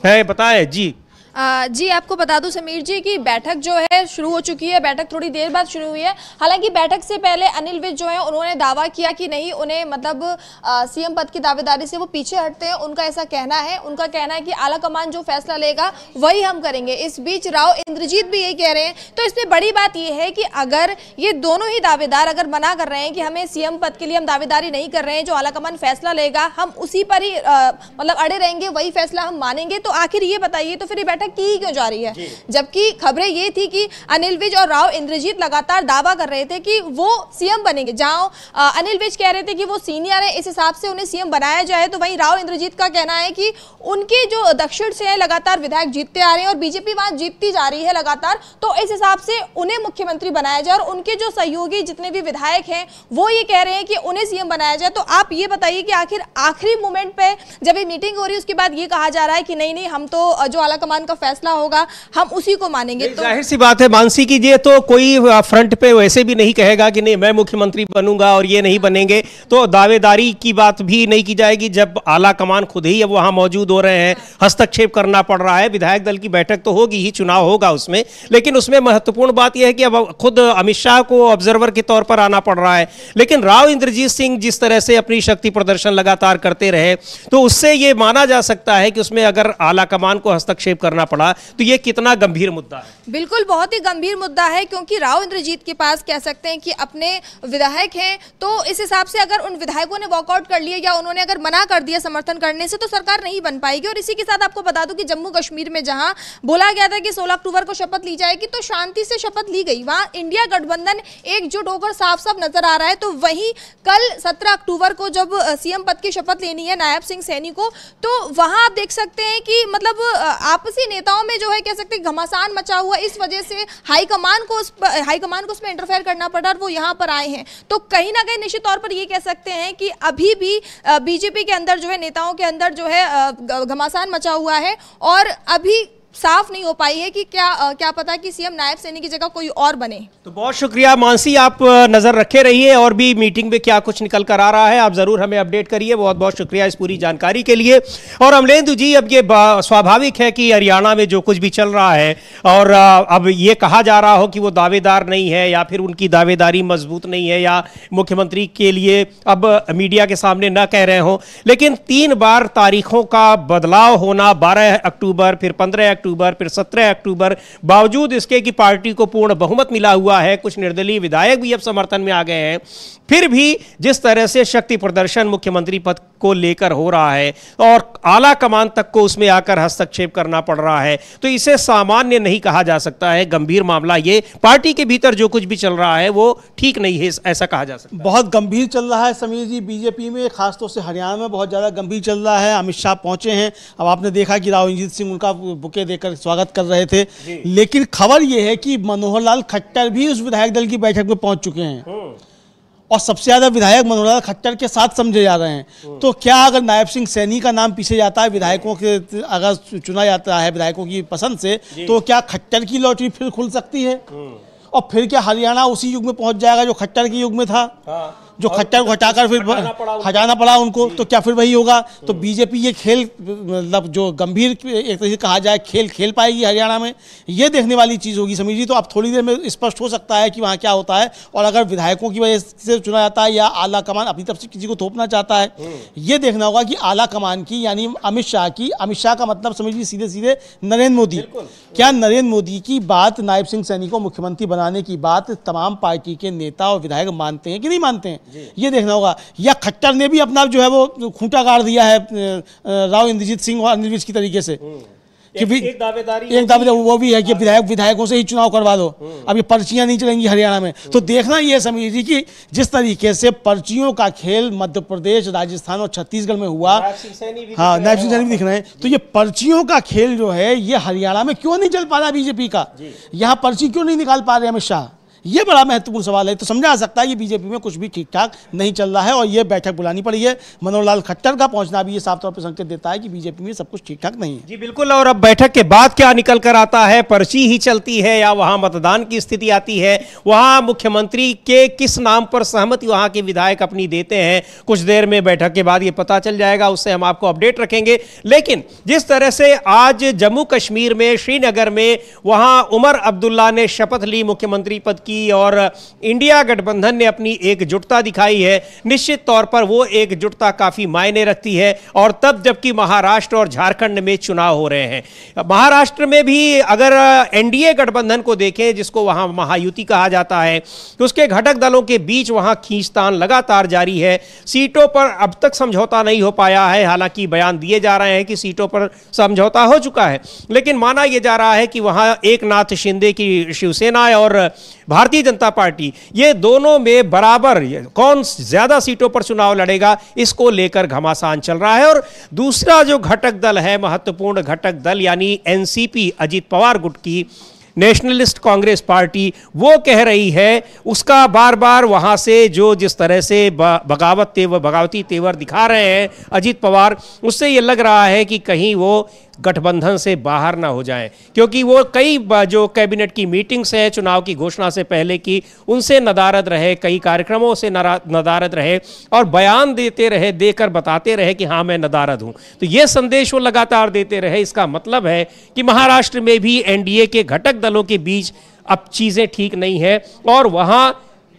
है, बताएं जी। जी आपको बता दूं समीर जी कि बैठक जो है शुरू हो चुकी है। बैठक थोड़ी देर बाद शुरू हुई है। हालांकि बैठक से पहले अनिल विज जो है उन्होंने दावा किया कि नहीं, उन्हें मतलब सीएम पद की दावेदारी से वो पीछे हटते हैं। उनका ऐसा कहना है, उनका कहना है कि आला कमान जो फैसला लेगा वही हम करेंगे। इस बीच राव इंद्रजीत भी यही कह रहे हैं। तो इसमें बड़ी बात यह है कि अगर ये दोनों ही दावेदार अगर मना कर रहे हैं कि हमें सीएम पद के लिए हम दावेदारी नहीं कर रहे हैं, जो आला कमान फैसला लेगा हम उसी पर ही मतलब अड़े रहेंगे, वही फैसला हम मानेंगे, तो आखिर ये बताइए तो फिर की क्यों जा रही है? जबकि खबरें ये थी कि अनिल विज और राव इंद्रजीत लगातार दावा कर रहे थे कि वो सीएम बनेंगे। जहां अनिल विज कह रहे थे कि वो सीनियर है, इस हिसाब से उन्हें सीएम बनाया जाए, तो वहीं राव इंद्रजीत का कहना है कि उनके जो दक्षिण से है लगातार विधायक जीतते आ रहे हैं और बीजेपी वहां जीतती जा रही है लगातार, तो इस हिसाब से उन्हें मुख्यमंत्री बनाया जाए। और उनके जो सहयोगी जितने भी विधायक हैं वो ये कह रहे हैं कि उन्हें सीएम बनाया जाए। तो आप ये बताइए कि आखिर आखिरी मोमेंट पे जब ये मीटिंग हो रही है उसके बाद ये कहा जा रहा है कि नहीं नहीं, हम तो जो आला कमान का फैसला होगा हम उसी को मानेंगे। तो जाहिर सी बात है मानसी कीजिए, तो कोई फ्रंट पे वैसे भी नहीं कहेगा कि नहीं मैं मुख्यमंत्री बनूंगा और ये नहीं बनेंगे, तो दावेदारी की बात भी नहीं की जाएगी। जब आला कमान खुद ही अब वहां मौजूद हो रहे हैं, हस्तक्षेप करना पड़ रहा है। विधायक दल की बैठक तो होगी ही, चुनाव होगा उसमें, लेकिन उसमें महत्वपूर्ण बात यह है कि अब खुद अमित शाह को ऑब्जर्वर के तौर पर आना पड़ रहा है। लेकिन राव इंद्रजीत सिंह जिस तरह से अपनी शक्ति प्रदर्शन लगातार करते रहे, तो उससे यह माना जा सकता है कि उसमें अगर आला कमान को हस्तक्षेप करना पड़ा तो यह कितना गंभीर मुद्दा है। बिल्कुल बहुत ही गंभीर मुद्दा है, क्योंकि राव इंद्रजीत के पास कह सकते हैं कि अपने विधायक हैं, तो इस हिसाब से अगर उन विधायकों ने वॉकआउट कर लिया या उन्होंने अगर मना कर दिया समर्थन करने से, तो सरकार नहीं बन पाएगी। और इसी के साथ आपको बता दूं कि जम्मू कश्मीर में जहां बोला गया था कि 16 अक्टूबर को शपथ ली जाएगी, तो शांति से शपथ ली गई। वहां इंडिया गठबंधन एकजुट होकर साफ साफ नजर आ रहा है। तो वहीं कल 17 अक्टूबर को जब सीएम पद की शपथ लेनी है नायब सिंह सैनी को, तो वहां आप देख सकते हैं कि मतलब आपसी नेताओं में जो है कह सकते हैं घमासान मचा हुआ, इस वजह से हाईकमान को उसमें इंटरफेयर करना पड़ा और वो यहाँ पर आए हैं। तो कहीं ना कहीं निश्चित तौर पर ये कह सकते हैं कि अभी भी बीजेपी के अंदर जो है, नेताओं के अंदर जो है घमासान मचा हुआ है और अभी साफ नहीं हो पाई है कि क्या पता कि सीएम नायब सैनी की जगह कोई और बने। तो बहुत शुक्रिया मानसी, आप नजर रखे रहिए और भी मीटिंग में क्या कुछ निकल कर आ रहा है आप जरूर हमें अपडेट करिए। बहुत बहुत शुक्रिया इस पूरी जानकारी के लिए। और अमलेंदु जी, अब ये स्वाभाविक है कि हरियाणा में जो कुछ भी चल रहा है और अब ये कहा जा रहा हो कि वो दावेदार नहीं है या फिर उनकी दावेदारी मजबूत नहीं है या मुख्यमंत्री के लिए अब मीडिया के सामने न कह रहे हो, लेकिन 3 बार तारीखों का बदलाव होना, 12 अक्टूबर फिर 15 अक्टूबर फिर 17 अक्टूबर, बावजूद इसके कि पार्टी को पूर्ण बहुमत मिला हुआ है, कुछ निर्दलीय विधायक भी अब समर्थन में आ गए हैं, फिर भी जिस तरह से शक्ति प्रदर्शन मुख्यमंत्री पद को लेकर हो रहा है और आला कमान तक को उसमें आकर हस्तक्षेप करना पड़ रहा है, तो इसे सामान्य नहीं कहा जा सकता है। गंभीर मामला ये, पार्टी के भीतर जो कुछ भी चल रहा है वो ठीक नहीं है, ऐसा कहा जा सकता है। बहुत गंभीर चल रहा है समीर जी, बीजेपी में खासतौर से हरियाणा में बहुत ज़्यादा गंभीर चल रहा है। अमित शाह पहुंचे हैं, अब आपने देखा कि राव इंद्रजीत सिंह उनका बुके देकर स्वागत कर रहे थे, लेकिन खबर यह है कि मनोहर लाल खट्टर भी उस विधायक दल की बैठक में पहुंच चुके हैं और सबसे ज्यादा विधायक मनोहर लाल खट्टर के साथ समझे जा रहे हैं। तो क्या अगर नायब सिंह सैनी का नाम पीछे जाता है, विधायकों के अगर चुना जाता है विधायकों की पसंद से, तो क्या खट्टर की लॉटरी फिर खुल सकती है? और फिर क्या हरियाणा उसी युग में पहुंच जाएगा जो खट्टर के युग में था? जो खट्टर को हटाकर फिर हटाना पड़ा उनको, तो क्या फिर वही होगा? तो बीजेपी ये खेल, मतलब जो गंभीर एक तरह से कहा जाए खेल खेल पाएगी हरियाणा में, ये देखने वाली चीज़ होगी समीर जी। तो अब थोड़ी देर में स्पष्ट हो सकता है कि वहाँ क्या होता है, और अगर विधायकों की वजह से चुना जाता है या आला कमान अपनी तरफ से किसी को थोपना चाहता है, ये देखना होगा कि आला कमान की यानी अमित शाह की, अमित शाह का मतलब समझ लीजिए सीधे सीधे नरेंद्र मोदी, क्या नरेंद्र मोदी की बात, नायब सिंह सैनी को मुख्यमंत्री बनाने की बात तमाम पार्टी के नेता और विधायक मानते हैं कि नहीं मानते हैं, ये देखना होगा। या खट्टर ने भी अपना जो है वो खूंटा गाड़ दिया है राव इंद्रजीत सिंह और अनिल विज की तरीके से कि एक दावेदारी वो भी है कि विधायकों से ही चुनाव करवा दो, अब ये पर्चियां नहीं चलेंगी हरियाणा में। तो देखना ये समझ लीजिए कि जिस तरीके से पर्चियों का खेल मध्य प्रदेश, राजस्थान और छत्तीसगढ़ में हुआ, हाँ नायब सिंह सैनी भी दिख रहे हैं, तो ये पर्चियों का खेल जो है ये हरियाणा में क्यों नहीं चल पा रहा बीजेपी का? यहाँ पर्ची क्यों नहीं निकाल पा रहे अमित शाह? ये बड़ा महत्वपूर्ण सवाल है। तो समझा जा सकता है कि बीजेपी में कुछ भी ठीक ठाक नहीं चल रहा है और ये बैठक बुलानी पड़ी है। मनोहर लाल खट्टर का पहुंचना भी ये साफ तौर पर संकेत देता है कि बीजेपी में सब कुछ ठीक ठाक नहीं है। जी बिल्कुल। और अब बैठक के बाद क्या निकल कर आता है, पर्ची ही चलती है या वहां मतदान की स्थिति आती है, वहां मुख्यमंत्री के किस नाम पर सहमति वहां के विधायक अपनी देते हैं, कुछ देर में बैठक के बाद ये पता चल जाएगा, उससे हम आपको अपडेट रखेंगे। लेकिन जिस तरह से आज जम्मू कश्मीर में श्रीनगर में वहां उमर अब्दुल्ला ने शपथ ली मुख्यमंत्री पद की और इंडिया गठबंधन ने अपनी एकजुटता दिखाई है, निश्चित तौर पर वो एकजुटता काफी मायने रखती है। और तब जबकि महाराष्ट्र और झारखंड में चुनाव हो रहे हैं, महाराष्ट्र में भी अगर एनडीए गठबंधन को देखें जिसको वहां महायुति कहा जाता है, तो उसके घटक दलों के बीच वहां खींचतान लगातार जारी है। सीटों पर अब तक समझौता नहीं हो पाया है, हालांकि बयान दिए जा रहे हैं कि सीटों पर समझौता हो चुका है, लेकिन माना यह जा रहा है कि वहां एकनाथ शिंदे की शिवसेना और भारतीय जनता पार्टी, ये दोनों में बराबर कौन ज्यादा सीटों पर चुनाव लड़ेगा इसको लेकर घमासान चल रहा है। और दूसरा जो घटक दल है, महत्वपूर्ण घटक दल यानी एनसीपी, अजित पवार गुट की नेशनलिस्ट कांग्रेस पार्टी, वो कह रही है, उसका बार बार वहां से जो जिस तरह से बगावती तेवर दिखा रहे हैं अजित पवार, उससे ये लग रहा है कि कहीं वो गठबंधन से बाहर ना हो जाएं, क्योंकि वो कई जो कैबिनेट की मीटिंग्स है चुनाव की घोषणा से पहले की, उनसे नदारद रहे, कई कार्यक्रमों से नदारद रहे और बयान देते रहे, देकर बताते रहे कि हाँ मैं नदारद हूं। तो ये संदेश वो लगातार देते रहे। इसका मतलब है कि महाराष्ट्र में भी एनडीए के घटक दलों के बीच अब चीजें ठीक नहीं है और वहां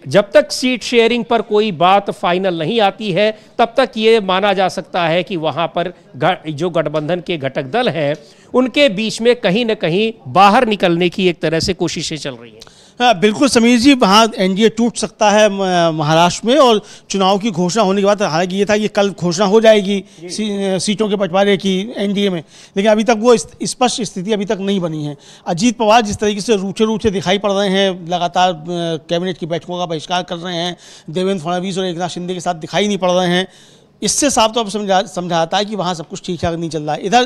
जब तक सीट शेयरिंग पर कोई बात फाइनल नहीं आती है, तब तक ये माना जा सकता है कि वहां पर जो गठबंधन के घटक दल हैं उनके बीच में कहीं न कहीं बाहर निकलने की एक तरह से कोशिशें चल रही हैं। बिल्कुल समीर जी, वहाँ एनडीए टूट सकता है महाराष्ट्र में और चुनाव की घोषणा होने के बाद, हालांकि ये था कि कल घोषणा हो जाएगी सीटों के बंटवारे की एनडीए में, लेकिन अभी तक वो स्पष्ट स्थिति अभी तक नहीं बनी है। अजीत पवार जिस तरीके से रूठे दिखाई पड़ रहे हैं, लगातार कैबिनेट की बैठकों का बहिष्कार कर रहे हैं, देवेंद्र फडणवीस और एकनाथ शिंदे के साथ दिखाई नहीं पड़ रहे हैं, इससे साफ तौर पर समझाता है कि वहाँ सब कुछ ठीक ठाक नहीं चल रहा है। इधर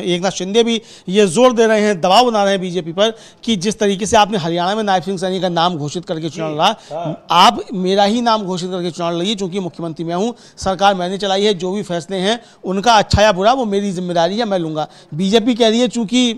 एकनाथ शिंदे भी ये जोर दे रहे हैं, दबाव बना रहे हैं बीजेपी पर कि जिस तरीके से आपने हरियाणा में नायब सिंह सैनी का नाम घोषित करके चुनाव लड़ा, आप मेरा ही नाम घोषित करके चुनाव लड़िए, चूंकि मुख्यमंत्री मैं हूँ, सरकार मैंने चलाई है, जो भी फैसले हैं उनका अच्छा या बुरा वो मेरी जिम्मेदारी है, मैं लूँगा। बीजेपी कह रही है चूँकि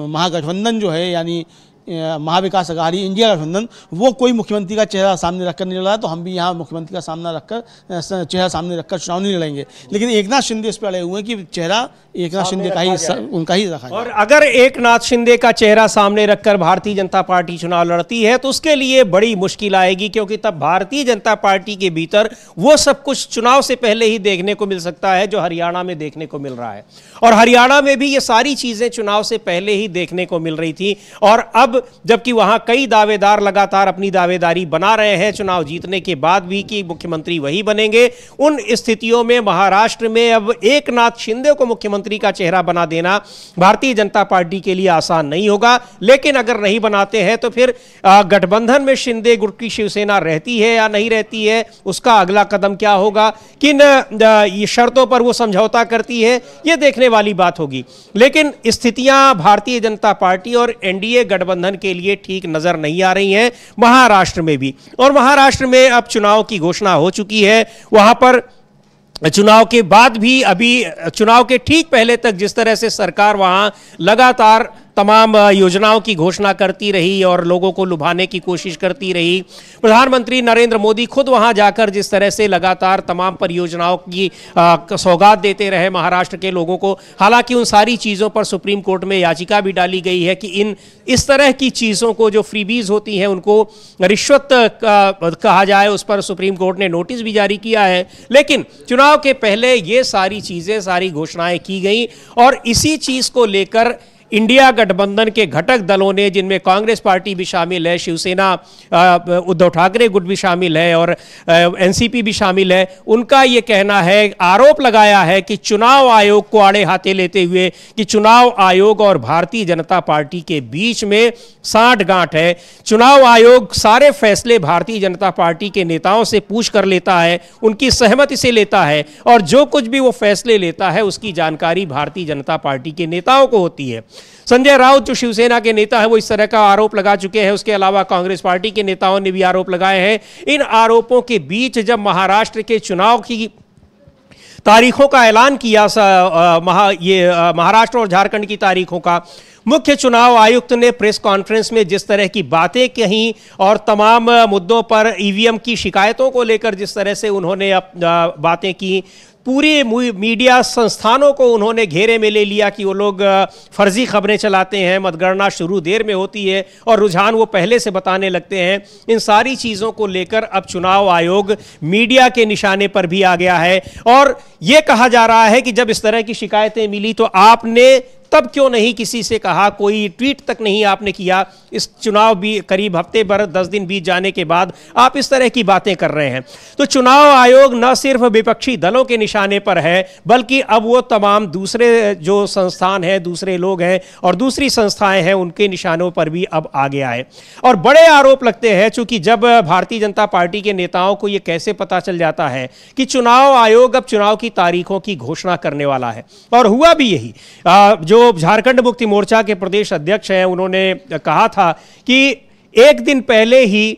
महागठबंधन जो है यानी महाविकास अघाड़ी इंडिया गठबंधन वो कोई मुख्यमंत्री का चेहरा सामने रखकर नहीं लड़ा, तो हम भी यहाँ मुख्यमंत्री का चेहरा सामने रखकर चुनाव नहीं लड़ेंगे। लेकिन एकनाथ शिंदे इस पर अड़े हुए हैं कि चेहरा एकनाथ शिंदे का ही उनका ही रखा है। और अगर एकनाथ शिंदे का चेहरा सामने रखकर भारतीय जनता पार्टी चुनाव लड़ती है तो उसके लिए बड़ी मुश्किल आएगी, क्योंकि तब भारतीय जनता पार्टी के भीतर वो सब कुछ चुनाव से पहले ही देखने को मिल सकता है जो हरियाणा में देखने को मिल रहा है। और हरियाणा में भी ये सारी चीजें चुनाव से पहले ही देखने को मिल रही थी, और अब जबकि वहां कई दावेदार लगातार अपनी दावेदारी बना रहे हैं चुनाव जीतने के बाद भी कि मुख्यमंत्री वही बनेंगे, उन स्थितियों में महाराष्ट्र में अब एकनाथ शिंदे को मुख्यमंत्री का चेहरा बना देना भारतीय जनता पार्टी के लिए आसान नहीं होगा। लेकिन अगर नहीं बनाते हैं तो फिर गठबंधन में शिंदे गुट की शिवसेना रहती है या नहीं रहती है, उसका अगला कदम क्या होगा, किन शर्तों पर वो समझौता करती है, यह देखने वाली बात होगी। लेकिन स्थितियां भारतीय जनता पार्टी और एनडीए गठबंधन के लिए ठीक नजर नहीं आ रही हैं महाराष्ट्र में भी। और महाराष्ट्र में अब चुनाव की घोषणा हो चुकी है, वहां पर चुनाव के बाद भी अभी चुनाव के ठीक पहले तक जिस तरह से सरकार वहां लगातार तमाम योजनाओं की घोषणा करती रही और लोगों को लुभाने की कोशिश करती रही, प्रधानमंत्री नरेंद्र मोदी खुद वहां जाकर जिस तरह से लगातार तमाम परियोजनाओं की सौगात देते रहे महाराष्ट्र के लोगों को। हालांकि उन सारी चीज़ों पर सुप्रीम कोर्ट में याचिका भी डाली गई है कि इस तरह की चीज़ों को जो फ्रीबीज होती हैं उनको रिश्वत कहा जाए, उस पर सुप्रीम कोर्ट ने नोटिस भी जारी किया है। लेकिन चुनाव के पहले ये सारी चीज़ें, सारी घोषणाएं की गई और इसी चीज़ को लेकर इंडिया गठबंधन के घटक दलों ने, जिनमें कांग्रेस पार्टी भी शामिल है, शिवसेना उद्धव ठाकरे गुट भी शामिल है और एनसीपी भी शामिल है, उनका ये कहना है, आरोप लगाया है कि चुनाव आयोग को आड़े हाथे लेते हुए कि चुनाव आयोग और भारतीय जनता पार्टी के बीच में सांठ-गांठ है। चुनाव आयोग सारे फैसले भारतीय जनता पार्टी के नेताओं से पूछ कर लेता है, उनकी सहमति से लेता है और जो कुछ भी वो फैसले लेता है उसकी जानकारी भारतीय जनता पार्टी के नेताओं को होती है। संजय राउत जो शिवसेना के नेता है वो इस तरह का आरोप लगा चुके हैं। उसके अलावा कांग्रेस पार्टी के नेताओं ने भी आरोप लगाए हैं। इन आरोपों के बीच जब महाराष्ट्र के चुनाव की तारीखों का ऐलान किया, महाराष्ट्र और झारखंड की तारीखों का, मुख्य चुनाव आयुक्त ने प्रेस कॉन्फ्रेंस में जिस तरह की बातें कही और तमाम मुद्दों पर ईवीएम की शिकायतों को लेकर जिस तरह से उन्होंने बातें की, पूरी मीडिया संस्थानों को उन्होंने घेरे में ले लिया कि वो लोग फर्जी खबरें चलाते हैं, मतगणना शुरू देर में होती है और रुझान वो पहले से बताने लगते हैं। इन सारी चीज़ों को लेकर अब चुनाव आयोग मीडिया के निशाने पर भी आ गया है और ये कहा जा रहा है कि जब इस तरह की शिकायतें मिली तो आपने तब क्यों नहीं किसी से कहा, कोई ट्वीट तक नहीं आपने किया। इस चुनाव भी करीब हफ्ते भर 10 दिन बीत जाने के बाद आप इस तरह की बातें कर रहे हैं। तो चुनाव आयोग न सिर्फ विपक्षी दलों के निशाने पर है बल्कि अब वो तमाम दूसरे जो संस्थान हैं, दूसरे लोग हैं और दूसरी संस्थाएं हैं, उनके निशानों पर भी अब आ गया है। और बड़े आरोप लगते हैं, चूंकि जब भारतीय जनता पार्टी के नेताओं को यह कैसे पता चल जाता है कि चुनाव आयोग अब चुनाव की तारीखों की घोषणा करने वाला है, और हुआ भी यही। जो झारखंड मुक्ति मोर्चा के प्रदेश अध्यक्ष हैं, उन्होंने कहा था कि एक दिन पहले ही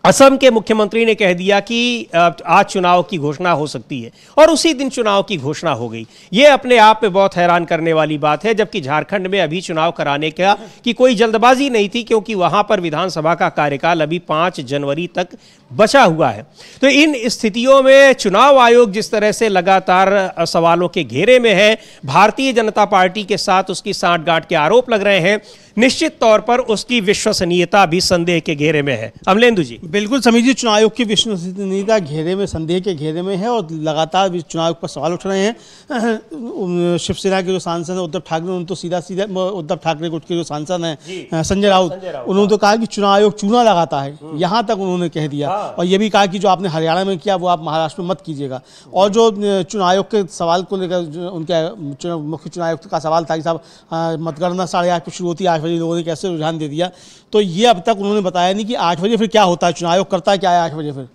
असम के मुख्यमंत्री ने कह दिया कि आज चुनाव की घोषणा हो सकती है और उसी दिन चुनाव की घोषणा हो गई। ये अपने आप में बहुत हैरान करने वाली बात है, जबकि झारखंड में अभी चुनाव कराने का की कोई जल्दबाजी नहीं थी, क्योंकि वहां पर विधानसभा का कार्यकाल अभी 5 जनवरी तक बचा हुआ है। तो इन स्थितियों में चुनाव आयोग जिस तरह से लगातार सवालों के घेरे में है, भारतीय जनता पार्टी के साथ उसकी सांठ-गांठ के आरोप लग रहे हैं, निश्चित तौर पर उसकी विश्वसनीयता भी संदेह के घेरे में है। अमलेंदु जी। बिल्कुल समीर जी, चुनाव आयोग की विश्वसनीयता घेरे में, संदेह के घेरे में है और लगातार चुनाव आयोग पर सवाल उठ रहे हैं। शिवसेना के जो सांसद हैं उद्धव ठाकरे, उन्होंने तो सीधा उद्धव ठाकरे गुट के जो सांसद हैं संजय राउत, उन्होंने तो कहा कि चुनाव आयोग चूना लगाता है, यहाँ तक उन्होंने कह दिया। और ये भी कहा कि जो आपने हरियाणा में किया वो आप महाराष्ट्र में मत कीजिएगा। और जो चुनाव आयोग के सवाल को लेकर उनके मुख्य चुनाव आयुक्त का सवाल था कि साहब मतगणना 8:30 पर शुरू होती है, 8 बजे लोगों ने कैसे रुझान दे दिया, तो ये अब तक उन्होंने बताया नहीं कि 8 बजे फिर क्या होता है, चुनाव आयोग करता है क्या है 8 बजे फिर।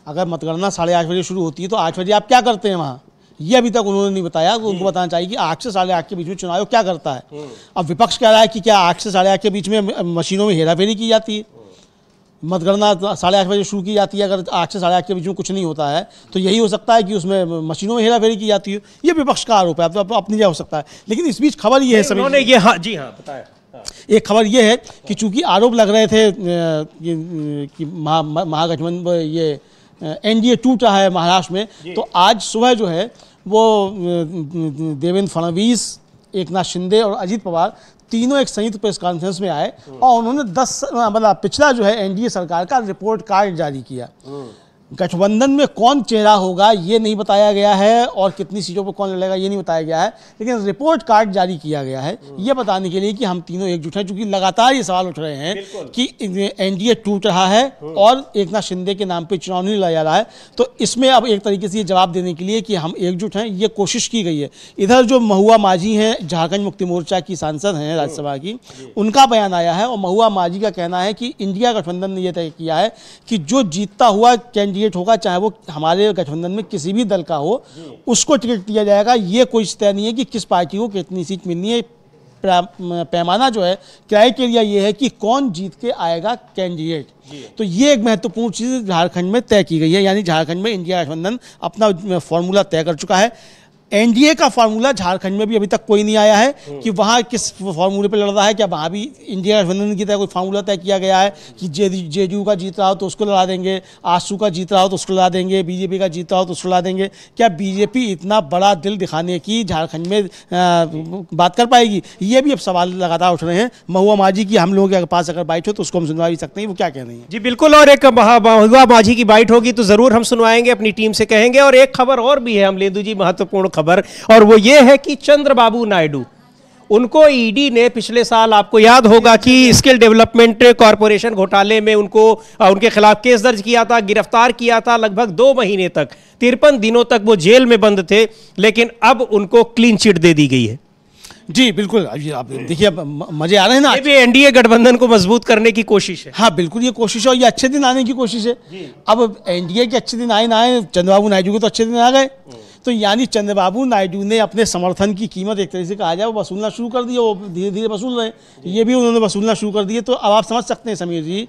अगर मतगणना 8:30 बजे शुरू होती है तो 8 बजे आप क्या करते हैं वहाँ, ये अभी तक उन्होंने नहीं बताया। तो उनको बताना चाहिए कि 8 से 8:30 के बीच में चुनाव क्या करता है। अब विपक्ष कह रहा है कि क्या 8 से 8:30 के बीच में मशीनों में हेराफेरी की जाती है, मतगणना 8:30 बजे शुरू की जाती है, अगर 8 से 8:30 के बीच में कुछ नहीं होता है तो यही हो सकता है कि उसमें मशीनों में हेराफेरी की जाती है। ये विपक्ष का आरोप है, अब तो अपनी जगह हो सकता है। लेकिन इस बीच खबर ये है उन्होंने ये जी हाँ बताया, एक खबर ये है कि चूंकि आरोप लग रहे थे कि महागठबंधन ये एनडीए टूट रहा है महाराष्ट्र में, तो आज सुबह जो है वो देवेंद्र फडणवीस, एकनाथ शिंदे और अजित पवार तीनों एक संयुक्त प्रेस कॉन्फ्रेंस में आए और उन्होंने 10 मतलब पिछला जो है एनडीए सरकार का रिपोर्ट कार्ड जारी किया। गठबंधन में कौन चेहरा होगा ये नहीं बताया गया है और कितनी सीटों पर कौन लड़ेगा ये नहीं बताया गया है, लेकिन रिपोर्ट कार्ड जारी किया गया है ये बताने के लिए कि हम तीनों एकजुट हैं। क्योंकि लगातार ये सवाल उठ रहे हैं कि एनडीए टूट रहा है और एकनाथ शिंदे के नाम पे चुनाव नहीं लड़ा जा रहा है, तो इसमें अब एक तरीके से ये जवाब देने के लिए कि हम एकजुट हैं ये कोशिश की गई है। इधर जो महुआ माझी हैं, झारखंड मुक्ति मोर्चा की सांसद हैं राज्यसभा की, उनका बयान आया है और महुआ माझी का कहना है कि इंडिया गठबंधन ने यह तय किया है कि जो जीतता हुआ कैंडिडेट होगा, चाहे वो हमारे गठबंधन में किसी भी दल का हो, उसको टिकट दिया जाएगा। ये कोई तय नहीं है कि किस पार्टी को कितनी सीट मिलनी है। पैमाना जो है, क्राइटेरिया ये है कि कौन जीत के आएगा कैंडिडेट। तो ये एक महत्वपूर्ण चीज झारखंड में तय की गई है, यानी झारखंड में इंडिया गठबंधन अपना फॉर्मूला तय कर चुका है। एनडीए का फार्मूला झारखंड में भी अभी तक कोई नहीं आया है कि वहाँ किस फार्मूले पे लड़ रहा है। क्या वहाँ भी इंडिया गठबंधन की तरह कोई फार्मूला तय किया गया है कि जेडीयू का जीत रहा हो तो उसको लड़ा देंगे, आसू का जीत रहा हो तो उसको लड़ा देंगे, बीजेपी का जीत रहा हो तो उसको लड़ा देंगे? क्या बीजेपी इतना बड़ा दिल दिखाने की झारखंड में बात कर पाएगी? ये भी अब सवाल लगातार उठ रहे हैं। महुआ माझी की हम लोगों के पास अगर बाइट हो तो उसको हम सुनवा भी सकते हैं, वो क्या कह रही है। जी बिल्कुल, और एक महुआ माझी की बाइट होगी तो जरूर हम सुनवाएंगे, अपनी टीम से कहेंगे। और एक खबर और भी है अमलेंदु जी, महत्वपूर्ण खबर, और वो ये है कि चंद्रबाबू नायडू, उनको ईडी ने पिछले साल, आपको याद होगा कि स्किल डेवलपमेंट कॉरपोरेशन घोटाले में उनके खिलाफ केस दर्ज किया था, गिरफ्तार किया था। लगभग 2 महीने तक, 53 दिनों तक वो जेल में बंद थे, लेकिन अब उनको क्लीन चिट दे दी गई है। जी बिल्कुल, आप देखिए मजे आ रहे हैं ना। ये भी एनडीए गठबंधन को मजबूत करने की कोशिश है। हाँ बिल्कुल, ये कोशिश है और ये अच्छे दिन आने की कोशिश है। अब एनडीए के अच्छे दिन आए ना आए, चंद्रबाबू नायडू के तो अच्छे दिन आ गए। तो यानी चंद्रबाबू नायडू ने अपने समर्थन की कीमत एक तरह से कहा जाए वो वसूलना शुरू कर दी, वो धीरे धीरे वसूल रहे, ये भी उन्होंने वसूलना शुरू कर दिए। तो अब आप समझ सकते हैं समीर जी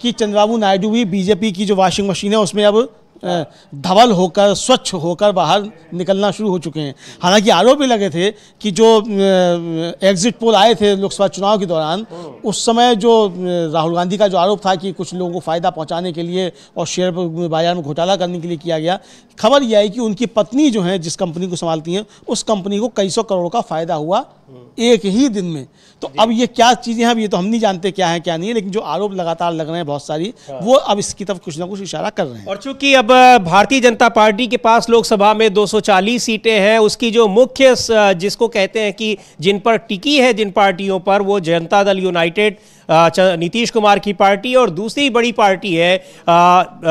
कि चंद्रबाबू नायडू भी बीजेपी की जो वॉशिंग मशीन है उसमें अब धवल होकर, स्वच्छ होकर बाहर निकलना शुरू हो चुके हैं। हालांकि आरोप भी लगे थे कि जो एग्जिट पोल आए थे लोकसभा चुनाव के दौरान, उस समय जो राहुल गांधी का जो आरोप था कि कुछ लोगों को फ़ायदा पहुंचाने के लिए और शेयर बाजार में घोटाला करने के लिए किया गया, खबर यह आई कि उनकी पत्नी जो है, जिस कंपनी को संभालती हैं, उस कंपनी को कई सौ करोड़ का फ़ायदा हुआ एक ही दिन में। तो अब ये क्या चीज़ें हैं, अब ये तो हम नहीं जानते क्या है क्या नहीं है, लेकिन जो आरोप लगातार लग रहे हैं बहुत सारी, वो अब इसकी तरफ कुछ ना कुछ इशारा कर रहे हैं। और चूंकि अब भारतीय जनता पार्टी के पास लोकसभा में 240 सीटें हैं, उसकी जो मुख्य जिसको कहते हैं कि जिन पर टिकी है, जिन पार्टियों पर, वो जनता दल यूनाइटेड, नीतीश कुमार की पार्टी, और दूसरी बड़ी पार्टी है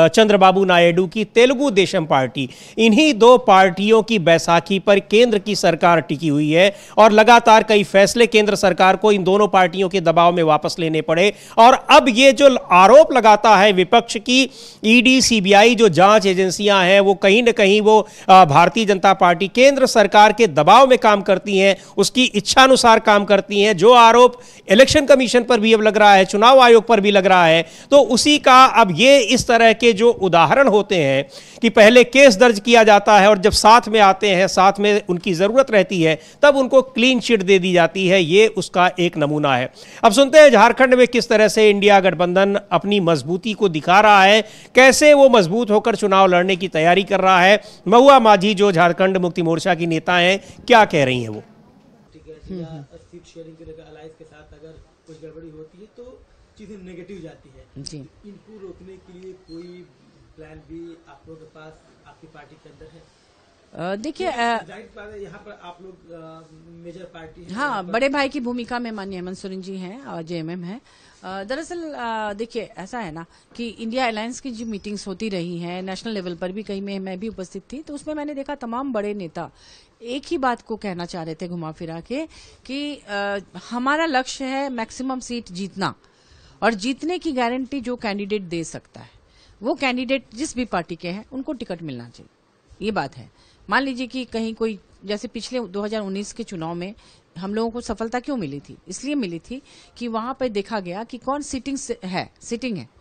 चंद्रबाबू नायडू की तेलुगु देशम पार्टी। इन्हीं 2 पार्टियों की बैसाखी पर केंद्र की सरकार टिकी हुई है और लगातार कई फैसले केंद्र सरकार को इन दोनों पार्टियों के दबाव में वापस लेने पड़े। और अब ये जो आरोप लगाता है विपक्ष की, ईडी, सीबीआई जो जांच एजेंसियां हैं, वो कहीं ना कहीं वो भारतीय जनता पार्टी केंद्र सरकार के दबाव में काम करती हैं, उसकी इच्छानुसार काम करती हैं। जो आरोप इलेक्शन कमीशन पर भी लग रहा है, चुनाव आयोग पर भी लग रहा है, तो उसी का अब ये इस तरह के जो उदाहरण होते हैं कि पहले केस दर्ज किया जाता है और जब साथ में आते हैं, साथ में उनकी जरूरत रहती है, तब उनको क्लीन चिट दे दी जाती है। ये उसका एक नमूना है। अब सुनते हैं झारखंड में किस तरह से इंडिया गठबंधन अपनी मजबूती को दिखा रहा है, कैसे वो मजबूत होकर चुनाव लड़ने की तैयारी कर रहा है। महुआ माझी जो झारखंड मुक्ति मोर्चा की नेता हैं, क्या कह रही हैं वो? सीट शेयरिंग के अलायंस के साथ अगर कुछ गड़बड़ी होती है तो चीजें नेगेटिव जाती है जी। इनको रोकने के लिए कोई प्लान भी आप लोगों के पास, आपकी पार्टी के अंदर है? देखिए, यहाँ पर आप लोग मेजर पार्टी है। हाँ, बड़े भाई की भूमिका में माननीय हेमंत सोरेन जी हैं और जेएमएम है। दरअसल देखिए ऐसा है ना कि इंडिया अलायंस की जो मीटिंग्स होती रही हैं नेशनल लेवल पर भी, कहीं में मैं भी उपस्थित थी, तो उसमें मैंने देखा तमाम बड़े नेता एक ही बात को कहना चाह रहे थे घुमा फिरा के कि हमारा लक्ष्य है मैक्सिमम सीट जीतना और जीतने की गारंटी जो कैंडिडेट दे सकता है वो कैंडिडेट जिस भी पार्टी के हैं उनको टिकट मिलना चाहिए, ये बात है। मान लीजिए कि कहीं कोई, जैसे पिछले 2019 के चुनाव में हम लोगों को सफलता क्यों मिली थी, इसलिए मिली थी कि वहां पर देखा गया कि कौन सिटिंग है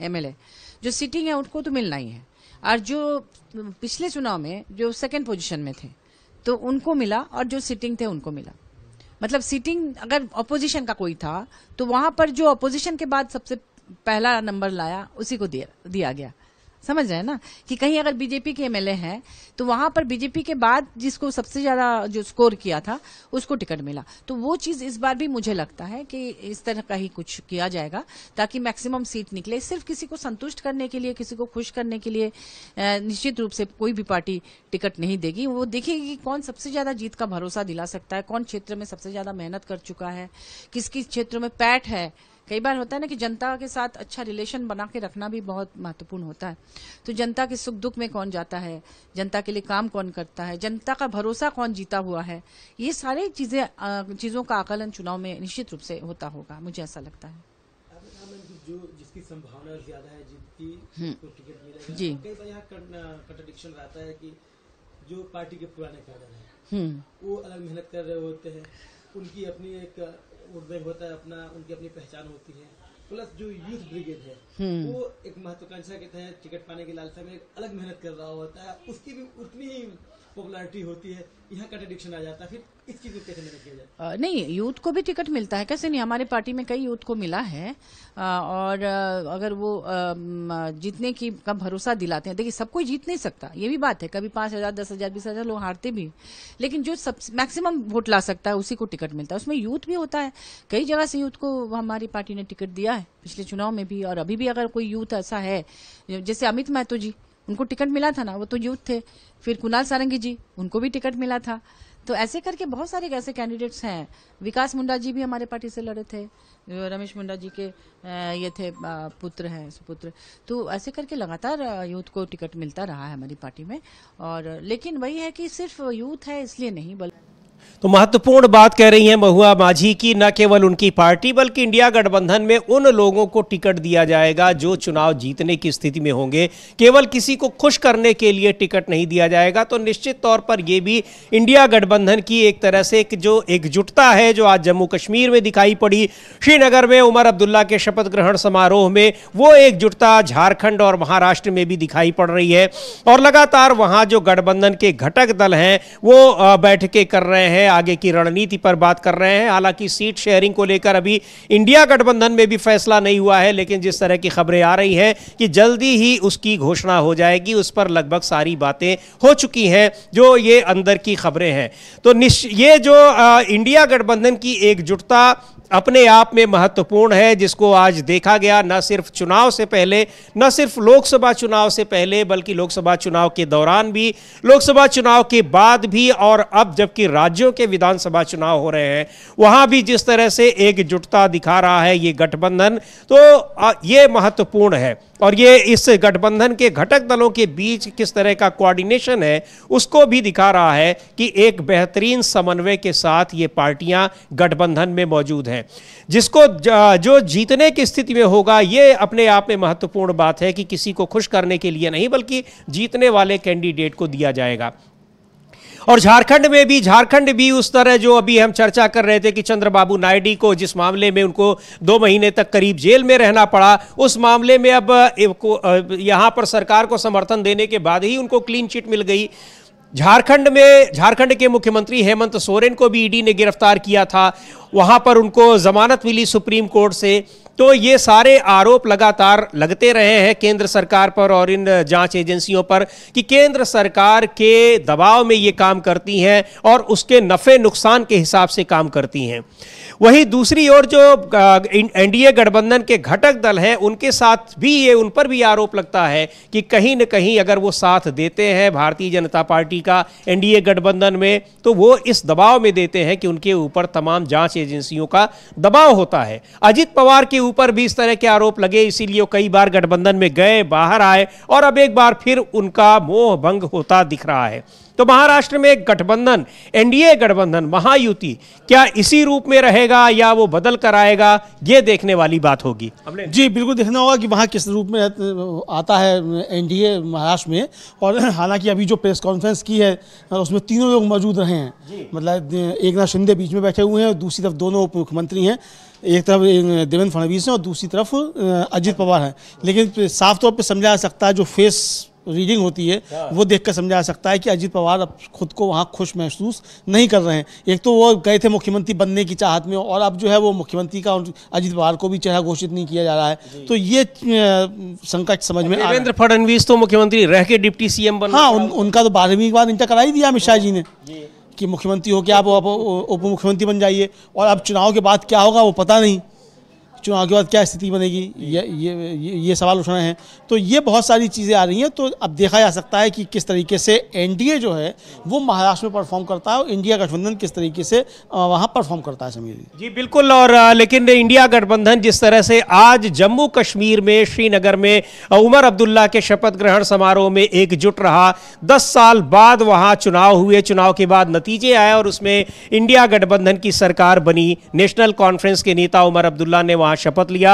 एमएलए, जो सिटिंग है उनको तो मिलना ही है, और जो पिछले चुनाव में जो सेकंड पोजीशन में थे तो उनको मिला, और जो सिटिंग थे उनको मिला। मतलब सिटिंग अगर अपोजिशन का कोई था तो वहां पर जो अपोजिशन के बाद सबसे पहला नंबर लाया उसी को दिया गया। समझ रहे हैं ना कि कहीं अगर बीजेपी के एमएलए हैं तो वहां पर बीजेपी के बाद जिसको सबसे ज्यादा जो स्कोर किया था उसको टिकट मिला। तो वो चीज इस बार भी मुझे लगता है कि इस तरह का ही कुछ किया जाएगा ताकि मैक्सिमम सीट निकले। सिर्फ किसी को संतुष्ट करने के लिए, किसी को खुश करने के लिए निश्चित रूप से कोई भी पार्टी टिकट नहीं देगी। वो देखेगी कि कौन सबसे ज्यादा जीत का भरोसा दिला सकता है, कौन क्षेत्र में सबसे ज्यादा मेहनत कर चुका है, किस किस क्षेत्र में पैठ है। कई बार होता है ना कि जनता के साथ अच्छा रिलेशन बना के रखना भी बहुत महत्वपूर्ण होता है। तो जनता के सुख दुख में कौन जाता है, जनता के लिए काम कौन करता है, जनता का भरोसा कौन जीता हुआ है, ये सारी चीजों का आकलन चुनाव में निश्चित रूप से होता होगा, मुझे ऐसा लगता है। जो जिसकी संभावना ज्यादा है जिसकी टिकट मिलेगा, जी कई बार यहाँ कंट्रडिक्शन रहता है कि जो पार्टी के पुराने कैडर हैं वो अलग मेहनत कर रहे होते हैं, उनकी अपनी एक उद्वेग होता है, अपना उनकी अपनी पहचान होती है, प्लस जो यूथ ब्रिगेड है वो एक महत्वाकांक्षा के तहत टिकट पाने की लालसा में अलग मेहनत कर रहा होता है, उसकी भी उतनी ही पॉपुलैरिटी होती है। यहाँ कंट्रडिक्शन आ जाता है, फिर इस चीज को कैसे मैनेज किया जाए? नहीं, यूथ को भी टिकट मिलता है, कैसे नहीं, हमारे पार्टी में कई यूथ को मिला है। और अगर वो जीतने की का भरोसा दिलाते हैं, देखिए सब कोई जीत नहीं सकता, ये भी बात है, कभी 5,000 10,000 20,000 लोग हारते भी, लेकिन जो सब मैक्सिमम वोट ला सकता है उसी को टिकट मिलता है। उसमें यूथ भी होता है, कई जगह से यूथ को हमारी पार्टी ने टिकट दिया है, पिछले चुनाव में भी और अभी भी। अगर कोई यूथ ऐसा है, जैसे अमित महतो जी, उनको टिकट मिला था ना, वो तो यूथ थे। फिर कुणाल सारंगी जी, उनको भी टिकट मिला था। तो ऐसे करके बहुत सारे ऐसे कैंडिडेट्स हैं। विकास मुंडा जी भी हमारे पार्टी से लड़े थे, रमेश मुंडा जी के ये थे पुत्र हैं, सुपुत्र। तो ऐसे करके लगातार यूथ को टिकट मिलता रहा है हमारी पार्टी में। और लेकिन वही है कि सिर्फ यूथ है इसलिए नहीं, बल्कि तो महत्वपूर्ण बात कह रही हैं महुआ माझी की, न केवल उनकी पार्टी बल्कि इंडिया गठबंधन में उन लोगों को टिकट दिया जाएगा जो चुनाव जीतने की स्थिति में होंगे, केवल किसी को खुश करने के लिए टिकट नहीं दिया जाएगा। तो निश्चित तौर पर यह भी इंडिया गठबंधन की एक तरह से जो एकजुटता है जो आज जम्मू कश्मीर में दिखाई पड़ी, श्रीनगर में उमर अब्दुल्ला के शपथ ग्रहण समारोह में, वो एकजुटता झारखंड और महाराष्ट्र में भी दिखाई पड़ रही है। और लगातार वहां जो गठबंधन के घटक दल हैं वो बैठकें कर रहे हैं, आगे की रणनीति पर बात कर रहे हैं। हालांकि सीट शेयरिंग को लेकर अभी इंडिया गठबंधन में भी फैसला नहीं हुआ है, लेकिन जिस तरह की खबरें आ रही हैं कि जल्दी ही उसकी घोषणा हो जाएगी, उस पर लगभग सारी बातें हो चुकी हैं जो ये अंदर की खबरें हैं। तो ये जो इंडिया गठबंधन की एकजुटता अपने आप में महत्वपूर्ण है, जिसको आज देखा गया न सिर्फ चुनाव से पहले, न सिर्फ लोकसभा चुनाव से पहले, बल्कि लोकसभा चुनाव के दौरान भी, लोकसभा चुनाव के बाद भी, और अब जबकि राज्यों के विधानसभा चुनाव हो रहे हैं वहां भी जिस तरह से एकजुटता दिखा रहा है ये गठबंधन, तो ये महत्वपूर्ण है। और ये इस गठबंधन के घटक दलों के बीच किस तरह का कोऑर्डिनेशन है उसको भी दिखा रहा है कि एक बेहतरीन समन्वय के साथ ये पार्टियां गठबंधन में मौजूद हैं। जिसको जो जीतने की स्थिति में होगा, ये अपने आप में महत्वपूर्ण बात है कि किसी को खुश करने के लिए नहीं बल्कि जीतने वाले कैंडिडेट को दिया जाएगा। और झारखंड भी उस तरह जो अभी हम चर्चा कर रहे थे कि चंद्रबाबू नायडू को जिस मामले में उनको 2 महीने तक करीब जेल में रहना पड़ा, उस मामले में अब यहां पर सरकार को समर्थन देने के बाद ही उनको क्लीन चिट मिल गई। झारखंड के मुख्यमंत्री हेमंत सोरेन को भी ईडी ने गिरफ्तार किया था, वहां पर उनको जमानत मिली सुप्रीम कोर्ट से। तो ये सारे आरोप लगातार लगते रहे हैं केंद्र सरकार पर और इन जांच एजेंसियों पर कि केंद्र सरकार के दबाव में ये काम करती हैं और उसके नफे नुकसान के हिसाब से काम करती हैं। वहीं दूसरी ओर जो एनडीए गठबंधन के घटक दल हैं उनके साथ भी उन पर भी आरोप लगता है कि कहीं न कहीं अगर वो साथ देते हैं भारतीय जनता पार्टी का एनडीए गठबंधन में, तो वो इस दबाव में देते हैं कि उनके ऊपर तमाम जांच एजेंसियों का दबाव होता है। अजित पवार के ऊपर भी इस तरह के आरोप लगे, इसीलिए कई बार गठबंधन में गए, बाहर आए और अब एक बार फिर उनका मोह भंग होता दिख रहा है। तो महाराष्ट्र में गठबंधन, एनडीए गठबंधन, महायुति क्या इसी रूप में रहेगा या वो बदल कर आएगा, ये देखने वाली बात होगी। जी बिल्कुल देखना होगा कि वहाँ किस रूप में आता है एनडीए महाराष्ट्र में। और हालांकि अभी जो प्रेस कॉन्फ्रेंस की है उसमें तीनों लोग मौजूद रहे हैं, मतलब एकनाथ शिंदे बीच में बैठे हुए हैं, दूसरी तरफ दोनों उप मुख्यमंत्री हैं, एक तरफ देवेंद्र फडणवीस हैं और दूसरी तरफ अजित पवार हैं। लेकिन साफ तौर पे समझा जा सकता है, जो फेस रीडिंग होती है वो देखकर समझा जा सकता है कि अजित पवार अब खुद को वहाँ खुश महसूस नहीं कर रहे हैं। एक तो वो गए थे मुख्यमंत्री बनने की चाहत में, और अब जो है वो मुख्यमंत्री का अजित पवार को भी चेहरा घोषित नहीं किया जा रहा है, तो ये संकट समझ में आ रहा है। देवेंद्र फडणवीस तो मुख्यमंत्री रह के डिप्टी सीएम बन, हाँ उनका तो 12वीं बार इंटर करा ही दिया अमित शाह जी ने कि मुख्यमंत्री हो के आप उप मुख्यमंत्री बन जाइए। और अब चुनाव के बाद क्या होगा वो पता नहीं, चुनाव के बाद क्या स्थिति बनेगी, ये सवाल उठ रहे हैं। तो ये बहुत सारी चीज़ें आ रही हैं। तो अब देखा जा सकता है कि किस तरीके से एनडीए जो है वो महाराष्ट्र में परफॉर्म करता है और इंडिया गठबंधन किस तरीके से वहाँ परफॉर्म करता है। समीर जी बिल्कुल। और लेकिन इंडिया गठबंधन जिस तरह से आज जम्मू कश्मीर में श्रीनगर में उमर अब्दुल्ला के शपथ ग्रहण समारोह में एकजुट रहा, 10 साल बाद वहाँ चुनाव हुए, चुनाव के बाद नतीजे आए और उसमें इंडिया गठबंधन की सरकार बनी। नेशनल कॉन्फ्रेंस के नेता उमर अब्दुल्ला ने शपथ लिया,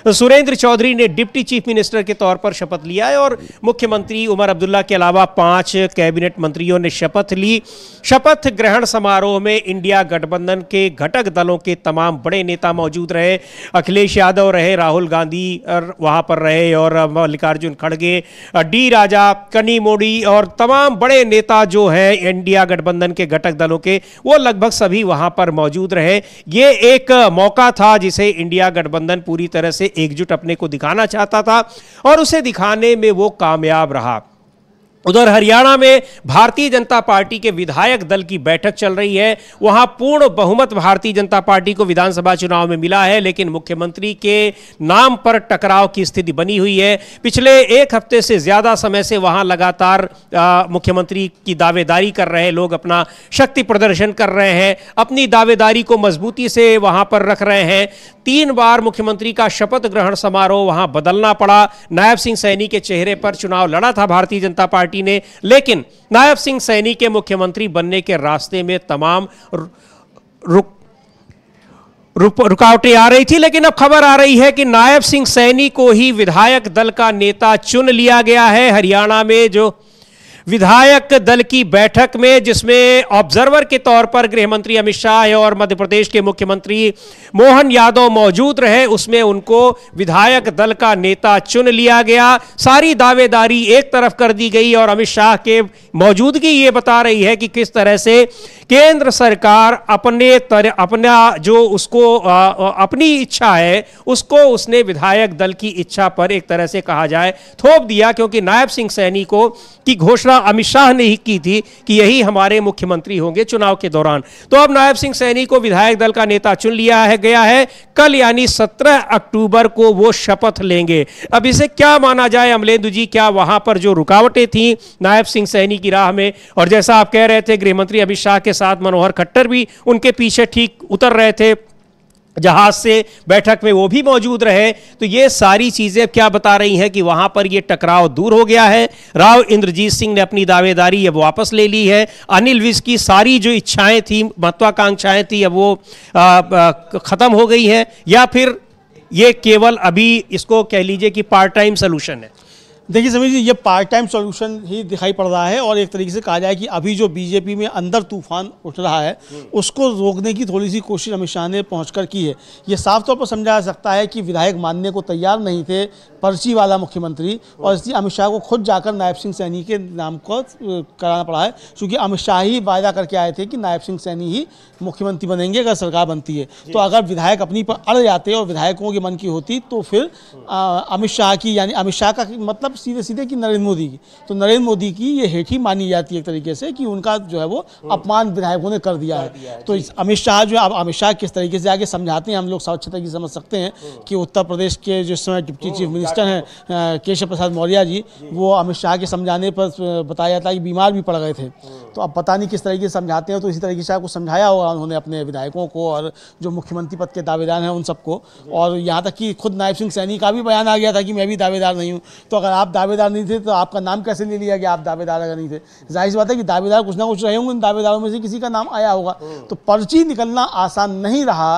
सुरेंद्र चौधरी ने डिप्टी चीफ मिनिस्टर के तौर पर शपथ लिया है और मुख्यमंत्री उमर अब्दुल्ला के अलावा 5 कैबिनेट मंत्रियों ने शपथ ली। शपथ ग्रहण समारोह में इंडिया गठबंधन के घटक दलों के तमाम बड़े नेता मौजूद रहे। अखिलेश यादव रहे, राहुल गांधी वहां पर रहे और मल्लिकार्जुन खड़गे, डी राजा, कनी मोदी और तमाम बड़े नेता जो हैं इंडिया गठबंधन के घटक दलों के, वो लगभग सभी वहां पर मौजूद रहे। ये एक मौका था जिसे इंडिया गठबंधन पूरी तरह से एकजुट अपने को दिखाना चाहता था और उसे दिखाने में वो कामयाब रहा। उधर हरियाणा में भारतीय जनता पार्टी के विधायक दल की बैठक चल रही है। वहां पूर्ण बहुमत भारतीय जनता पार्टी को विधानसभा चुनाव में मिला है, लेकिन मुख्यमंत्री के नाम पर टकराव की स्थिति बनी हुई है। पिछले 1 हफ्ते से ज्यादा समय से वहां लगातार मुख्यमंत्री की दावेदारी कर रहे लोग अपना शक्ति प्रदर्शन कर रहे हैं, अपनी दावेदारी को मजबूती से वहां पर रख रहे हैं। 3 बार मुख्यमंत्री का शपथ ग्रहण समारोह वहां बदलना पड़ा। नायब सिंह सैनी के चेहरे पर चुनाव लड़ा था भारतीय जनता पार्टी ने, लेकिन नायब सिंह सैनी के मुख्यमंत्री बनने के रास्ते में तमाम रुकावटें आ रही थी। लेकिन अब खबर आ रही है कि नायब सिंह सैनी को ही विधायक दल का नेता चुन लिया गया है। हरियाणा में जो विधायक दल की बैठक में, जिसमें ऑब्जर्वर के तौर पर गृह मंत्री अमित शाह और मध्य प्रदेश के मुख्यमंत्री मोहन यादव मौजूद रहे, उसमें उनको विधायक दल का नेता चुन लिया गया। सारी दावेदारी एक तरफ कर दी गई और अमित शाह के मौजूदगी ये बता रही है कि किस तरह से केंद्र सरकार अपना जो उसको अपनी इच्छा है उसको उसने विधायक दल की इच्छा पर एक तरह से कहा जाए थोप दिया, क्योंकि नायब सिंह सैनी को की घोषणा अमित शाह ने ही की थी कि यही हमारे मुख्यमंत्री होंगे चुनाव के दौरान। तो अब नायब सिंह सैनी को विधायक दल का नेता चुन लिया गया है। कल यानी 17 अक्टूबर को वो शपथ लेंगे। अब इसे क्या माना जाए अमलेंदु जी, क्या वहां पर जो रुकावटें थी नायब सिंह सैनी की राह में, और जैसा आप कह रहे थे गृह मंत्री अमित शाह के साथ मनोहर खट्टर भी उनके पीछे ठीक उतर रहे थे जहाज से, बैठक में वो भी मौजूद रहे, तो ये सारी चीजें क्या बता रही हैं कि वहां पर ये टकराव दूर हो गया है। राव इंद्रजीत सिंह ने अपनी दावेदारी अब वापस ले ली है। अनिल विज की सारी जो इच्छाएं थी, महत्वाकांक्षाएं थी, अब वो खत्म हो गई है, या फिर ये केवल अभी इसको कह लीजिए कि पार्ट टाइम सोल्यूशन है। देखिए समीर जी, ये पार्ट टाइम सॉल्यूशन ही दिखाई पड़ रहा है और एक तरीके से कहा जाए कि अभी जो बीजेपी में अंदर तूफान उठ रहा है उसको रोकने की थोड़ी सी कोशिश अमित शाह ने पहुंचकर की है। ये साफ तौर पर समझा जा सकता है कि विधायक मानने को तैयार नहीं थे पर्ची वाला मुख्यमंत्री, और इसलिए अमित शाह को खुद जाकर नायब सिंह सैनी के नाम को कराना पड़ा है, क्योंकि अमित शाह ही वायदा करके आए थे कि नायब सिंह सैनी ही मुख्यमंत्री बनेंगे अगर सरकार बनती है। तो अगर विधायक अपनी पर अड़ जाते और विधायकों के मन की होती तो फिर अमित शाह की, यानी अमित शाह का मतलब सीधे सीधे कि नरेंद्र मोदी की, तो नरेंद्र मोदी की ये हेठी मानी जाती है एक तरीके से कि उनका जो है वो अपमान विधायकों ने कर दिया है। तो अमित शाह जो है, अब अमित शाह किस तरीके से आगे समझाते हैं हम लोग अच्छे तरीके से समझ सकते हैं कि उत्तर प्रदेश के जिस समय डिप्टी चीफ मिनिस्टर हैं केशव प्रसाद मौर्य जी, वो अमित शाह के समझाने पर बताया जाता है कि बीमार भी पड़ गए थे। तो अब पता नहीं किस तरीके से समझाते हैं, तो इसी तरीके से आपको समझाया होगा उन्होंने अपने विधायकों को और जो मुख्यमंत्री पद के दावेदार हैं उन सबको। और यहाँ तक कि खुद नायब सिंह सैनी का भी बयान आ गया था कि मैं भी दावेदार नहीं हूँ। तो अगर आप दावेदार नहीं थे तो आपका नाम कैसे ले लिया गया, आप दावेदार अगर नहीं थे? जाहिर सी बात है कि दावेदार कुछ ना कुछ रहे होंगे, उन दावेदारों में से किसी का नाम आया होगा। तो पर्ची निकलना आसान नहीं रहा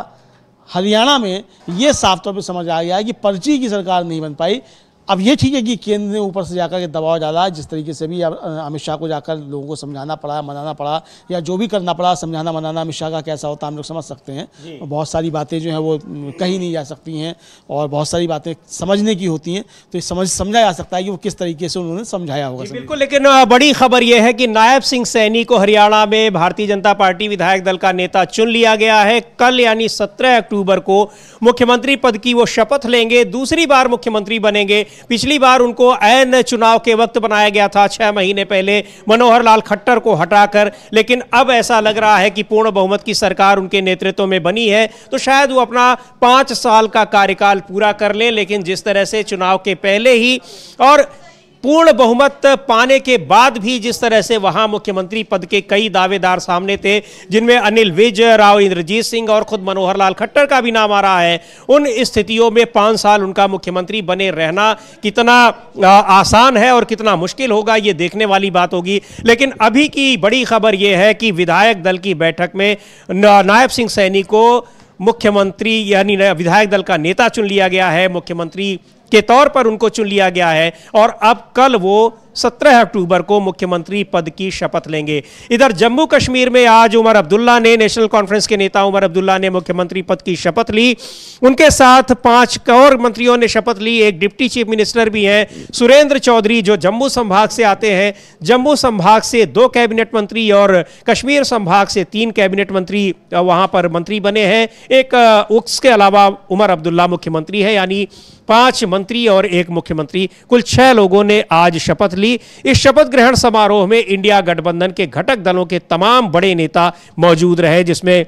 हरियाणा में, ये साफ तौर पे समझ आ गया है कि पर्ची की सरकार नहीं बन पाई। अब ये ठीक है कि केंद्र ने ऊपर से जाकर के दबाव डाला, जिस तरीके से भी अमित शाह को जाकर लोगों को समझाना पड़ा, मनाना पड़ा, या जो भी करना पड़ा, समझाना मनाना अमित शाह का कैसा होता हम लोग समझ सकते हैं। बहुत सारी बातें जो हैं वो कही नहीं जा सकती हैं और बहुत सारी बातें समझने की होती हैं, तो समझा जा सकता है कि वो किस तरीके से उन्होंने समझाया होगा। बिल्कुल, लेकिन बड़ी खबर यह है कि नायब सिंह सैनी को हरियाणा में भारतीय जनता पार्टी विधायक दल का नेता चुन लिया गया है। कल यानी 17 अक्टूबर को मुख्यमंत्री पद की वो शपथ लेंगे, दूसरी बार मुख्यमंत्री बनेंगे। पिछली बार उनको ऐन चुनाव के वक्त बनाया गया था 6 महीने पहले मनोहर लाल खट्टर को हटाकर, लेकिन अब ऐसा लग रहा है कि पूर्ण बहुमत की सरकार उनके नेतृत्व में बनी है तो शायद वो अपना 5 साल का कार्यकाल पूरा कर लें। लेकिन जिस तरह से चुनाव के पहले ही और पूर्ण बहुमत पाने के बाद भी जिस तरह से वहां मुख्यमंत्री पद के कई दावेदार सामने थे, जिनमें अनिल विज, राव इंद्रजीत सिंह और खुद मनोहर लाल खट्टर का भी नाम आ रहा है, उन स्थितियों में 5 साल उनका मुख्यमंत्री बने रहना कितना आसान है और कितना मुश्किल होगा, ये देखने वाली बात होगी। लेकिन अभी की बड़ी खबर यह है कि विधायक दल की बैठक में नायब सिंह सैनी को मुख्यमंत्री यानी विधायक दल का नेता चुन लिया गया है, मुख्यमंत्री के तौर पर उनको चुन लिया गया है और अब कल वो 17 अक्टूबर को मुख्यमंत्री पद की शपथ लेंगे। इधर जम्मू कश्मीर में आज उमर अब्दुल्ला ने, नेशनल कॉन्फ्रेंस के नेता उमर अब्दुल्ला ने मुख्यमंत्री पद की शपथ ली। उनके साथ 5 और मंत्रियों ने शपथ ली। एक डिप्टी चीफ मिनिस्टर भी हैं, सुरेंद्र चौधरी, जो जम्मू संभाग से आते हैं। जम्मू संभाग से 2 कैबिनेट मंत्री और कश्मीर संभाग से 3 कैबिनेट मंत्री वहां पर मंत्री बने हैं। उसके अलावा उमर अब्दुल्ला मुख्यमंत्री है, यानी 5 मंत्री और 1 मुख्यमंत्री, कुल 6 लोगों ने आज शपथ ली। इस शपथ ग्रहण समारोह में इंडिया गठबंधन के घटक दलों के तमाम बड़े नेता मौजूद रहे, जिसमें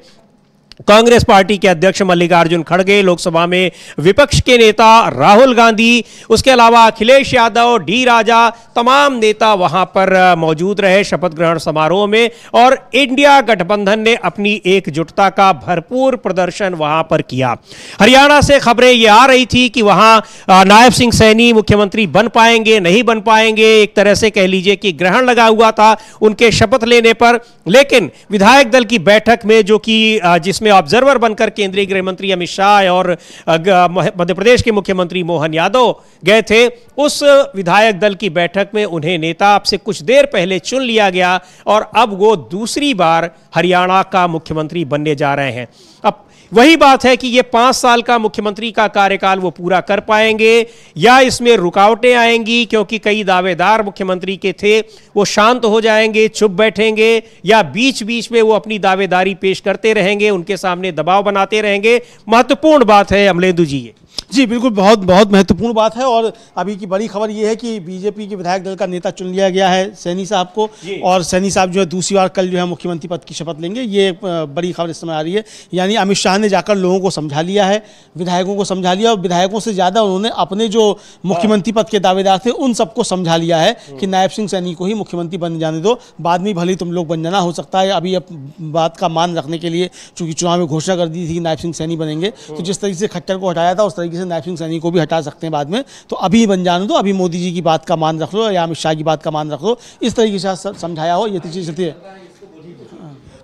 कांग्रेस पार्टी के अध्यक्ष मल्लिकार्जुन खड़गे, लोकसभा में विपक्ष के नेता राहुल गांधी, उसके अलावा अखिलेश यादव, डी राजा, तमाम नेता वहां पर मौजूद रहे शपथ ग्रहण समारोह में। और इंडिया गठबंधन ने अपनी एकजुटता का भरपूर प्रदर्शन वहां पर किया। हरियाणा से खबरें ये आ रही थी कि वहां नायब सिंह सैनी मुख्यमंत्री बन पाएंगे, नहीं बन पाएंगे, एक तरह से कह लीजिए कि ग्रहण लगा हुआ था उनके शपथ लेने पर। लेकिन विधायक दल की बैठक में, जो कि जिसमें ऑब्जर्वर बनकर केंद्रीय गृह मंत्री अमित शाह और मध्य प्रदेश के मुख्यमंत्री मोहन यादव गए थे, उस विधायक दल की बैठक में उन्हें नेता अब से कुछ देर पहले चुन लिया गया और अब वो दूसरी बार हरियाणा का मुख्यमंत्री बनने जा रहे हैं। अब वही बात है कि ये 5 साल का मुख्यमंत्री का कार्यकाल वो पूरा कर पाएंगे या इसमें रुकावटें आएंगी, क्योंकि कई दावेदार मुख्यमंत्री के थे वो शांत हो जाएंगे, चुप बैठेंगे, या बीच बीच में वो अपनी दावेदारी पेश करते रहेंगे, उनके सामने दबाव बनाते रहेंगे। महत्वपूर्ण बात है अमलेंदु जी। जी बिल्कुल, बहुत बहुत महत्वपूर्ण बात है। और अभी की बड़ी खबर ये है कि बीजेपी के विधायक दल का नेता चुन लिया गया है सैनी साहब को, और सैनी साहब जो है दूसरी बार कल जो है मुख्यमंत्री पद की शपथ लेंगे। ये बड़ी खबर इस समय आ रही है, यानी अमित शाह ने जाकर लोगों को समझा लिया है, विधायकों को समझा लिया, और विधायकों से ज़्यादा उन्होंने अपने जो मुख्यमंत्री पद के दावेदार थे उन सबको समझा लिया है कि नायब सिंह सैनी को ही मुख्यमंत्री बन जाने दो, बाद में भले तुम लोग बन जाना, हो सकता है अभी बात का मान रखने के लिए, चूँकि चुनाव में घोषणा कर दी थी कि नायब सिंह सैनी बनेंगे, तो जिस तरीके से खट्टर को हटाया था उस तरीके से नायब सिंह सैनी को भी हटा सकते हैं बाद में, तो अभी बन जाने दो, अभी मोदी जी की बात का मान रख लो या अमित शाह की बात का मान रख लो, इस तरीके से समझाया हो, ये चीज़ है।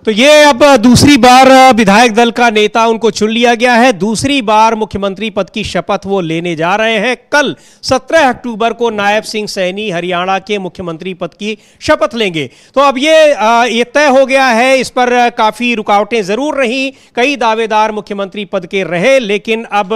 तो ये अब दूसरी बार विधायक दल का नेता उनको चुन लिया गया है, दूसरी बार मुख्यमंत्री पद की शपथ वो लेने जा रहे हैं। कल 17 अक्टूबर को नायब सिंह सैनी हरियाणा के मुख्यमंत्री पद की शपथ लेंगे। तो अब ये तय हो गया है, इस पर काफी रुकावटें जरूर रहीं, कई दावेदार मुख्यमंत्री पद के रहे, लेकिन अब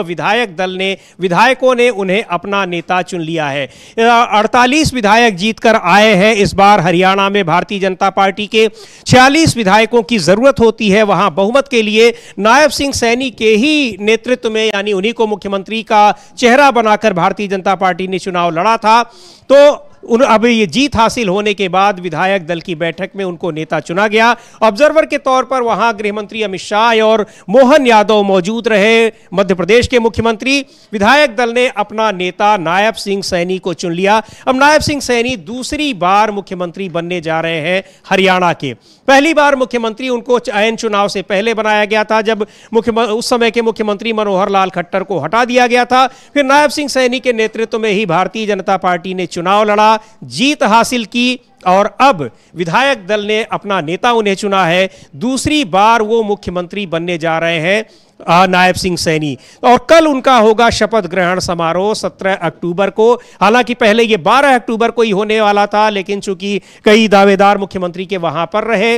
विधायकों ने उन्हें अपना नेता चुन लिया है। 48 विधायक जीतकर आए हैं इस बार हरियाणा में भारतीय जनता पार्टी के, 46 विधायकों की जरूरत होती है वहां बहुमत के लिए। नायब सिंह सैनी के ही नेतृत्व में, यानी उन्हीं को मुख्यमंत्री का चेहरा बनाकर भारतीय जनता पार्टी ने चुनाव लड़ा था। तो अब ये जीत हासिल होने के बाद विधायक दल की बैठक में उनको नेता चुना गया। ऑब्जर्वर के तौर पर वहां गृह मंत्री अमित शाह और मोहन यादव मौजूद रहे, मध्य प्रदेश के मुख्यमंत्री। विधायक दल ने अपना नेता नायब सिंह सैनी को चुन लिया। अब नायब सिंह सैनी दूसरी बार मुख्यमंत्री बनने जा रहे हैं हरियाणा के। पहली बार मुख्यमंत्री उनको ऐन चुनाव से पहले बनाया गया था, जब उस समय के मुख्यमंत्री मनोहर लाल खट्टर को हटा दिया गया था। फिर नायब सिंह सैनी के नेतृत्व में ही भारतीय जनता पार्टी ने चुनाव लड़ा, जीत हासिल की और अब विधायक दल ने अपना नेता उन्हें चुना है। दूसरी बार वो मुख्यमंत्री बनने जा रहे हैं नायब सिंह सैनी, और कल उनका होगा शपथ ग्रहण समारोह 17 अक्टूबर को। हालांकि पहले ये 12 अक्टूबर को ही होने वाला था, लेकिन चूंकि कई दावेदार मुख्यमंत्री के वहां पर रहे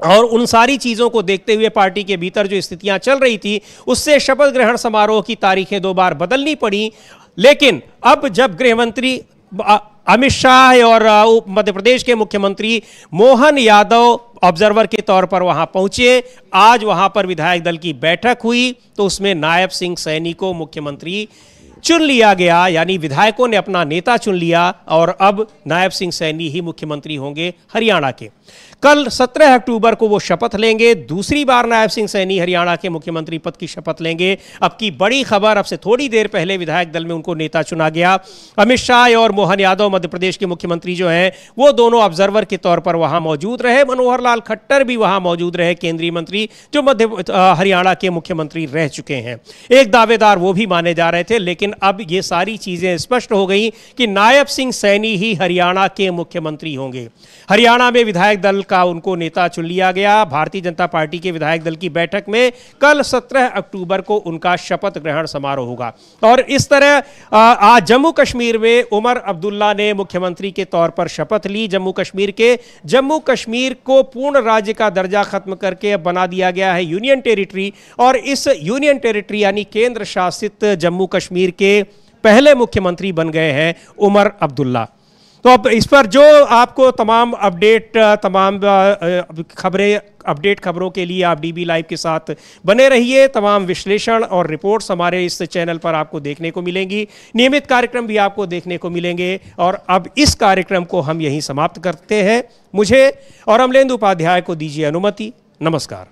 और उन सारी चीजों को देखते हुए पार्टी के भीतर जो स्थितियां चल रही थी, उससे शपथ ग्रहण समारोह की तारीखें 2 बार बदलनी पड़ी। लेकिन अब जब गृह मंत्री अमित शाह और मध्य प्रदेश के मुख्यमंत्री मोहन यादव ऑब्जर्वर के तौर पर वहां पहुंचे, आज वहां पर विधायक दल की बैठक हुई, तो उसमें नायब सिंह सैनी को मुख्यमंत्री चुन लिया गया, यानी विधायकों ने अपना नेता चुन लिया और अब नायब सिंह सैनी ही मुख्यमंत्री होंगे हरियाणा के। कल 17 अक्टूबर को वो शपथ लेंगे, दूसरी बार नायब सिंह सैनी हरियाणा के मुख्यमंत्री पद की शपथ लेंगे। अब की बड़ी खबर, अब से थोड़ी देर पहले विधायक दल में उनको नेता चुना गया। अमित शाह और मोहन यादव मध्य प्रदेश के मुख्यमंत्री जो हैं, वो दोनों ऑब्जर्वर के तौर पर वहां मौजूद रहे। मनोहर लाल खट्टर भी वहां मौजूद रहे, केंद्रीय मंत्री जो हरियाणा के मुख्यमंत्री रह चुके हैं। एक दावेदार वो भी माने जा रहे थे, लेकिन अब ये सारी चीजें स्पष्ट हो गई कि नायब सिंह सैनी ही हरियाणा के मुख्यमंत्री होंगे। हरियाणा में विधायक दल का उनको नेता चुन लिया गया। भारतीय जनता पार्टी के विधायक दल की बैठक में कल 17 अक्टूबर को उनका शपथ ग्रहण समारोह होगा। और इस तरह आज जम्मू कश्मीर में उमर अब्दुल्ला ने मुख्यमंत्री के तौर पर शपथ ली। जम्मू कश्मीर को पूर्ण राज्य का दर्जा खत्म करके अब बना दिया गया है यूनियन टेरिटरी, और इस यूनियन टेरिटरी यानी केंद्र शासित जम्मू कश्मीर के पहले मुख्यमंत्री बन गए हैं उमर अब्दुल्ला। तो अब इस पर जो आपको तमाम खबरों के लिए आप डीबी लाइव के साथ बने रहिए। तमाम विश्लेषण और रिपोर्ट्स हमारे इस चैनल पर आपको देखने को मिलेंगी। नियमित कार्यक्रम भी आपको देखने को मिलेंगे। और अब इस कार्यक्रम को हम यहीं समाप्त करते हैं। मुझे और अमलेंदु उपाध्याय को दीजिए अनुमति। नमस्कार।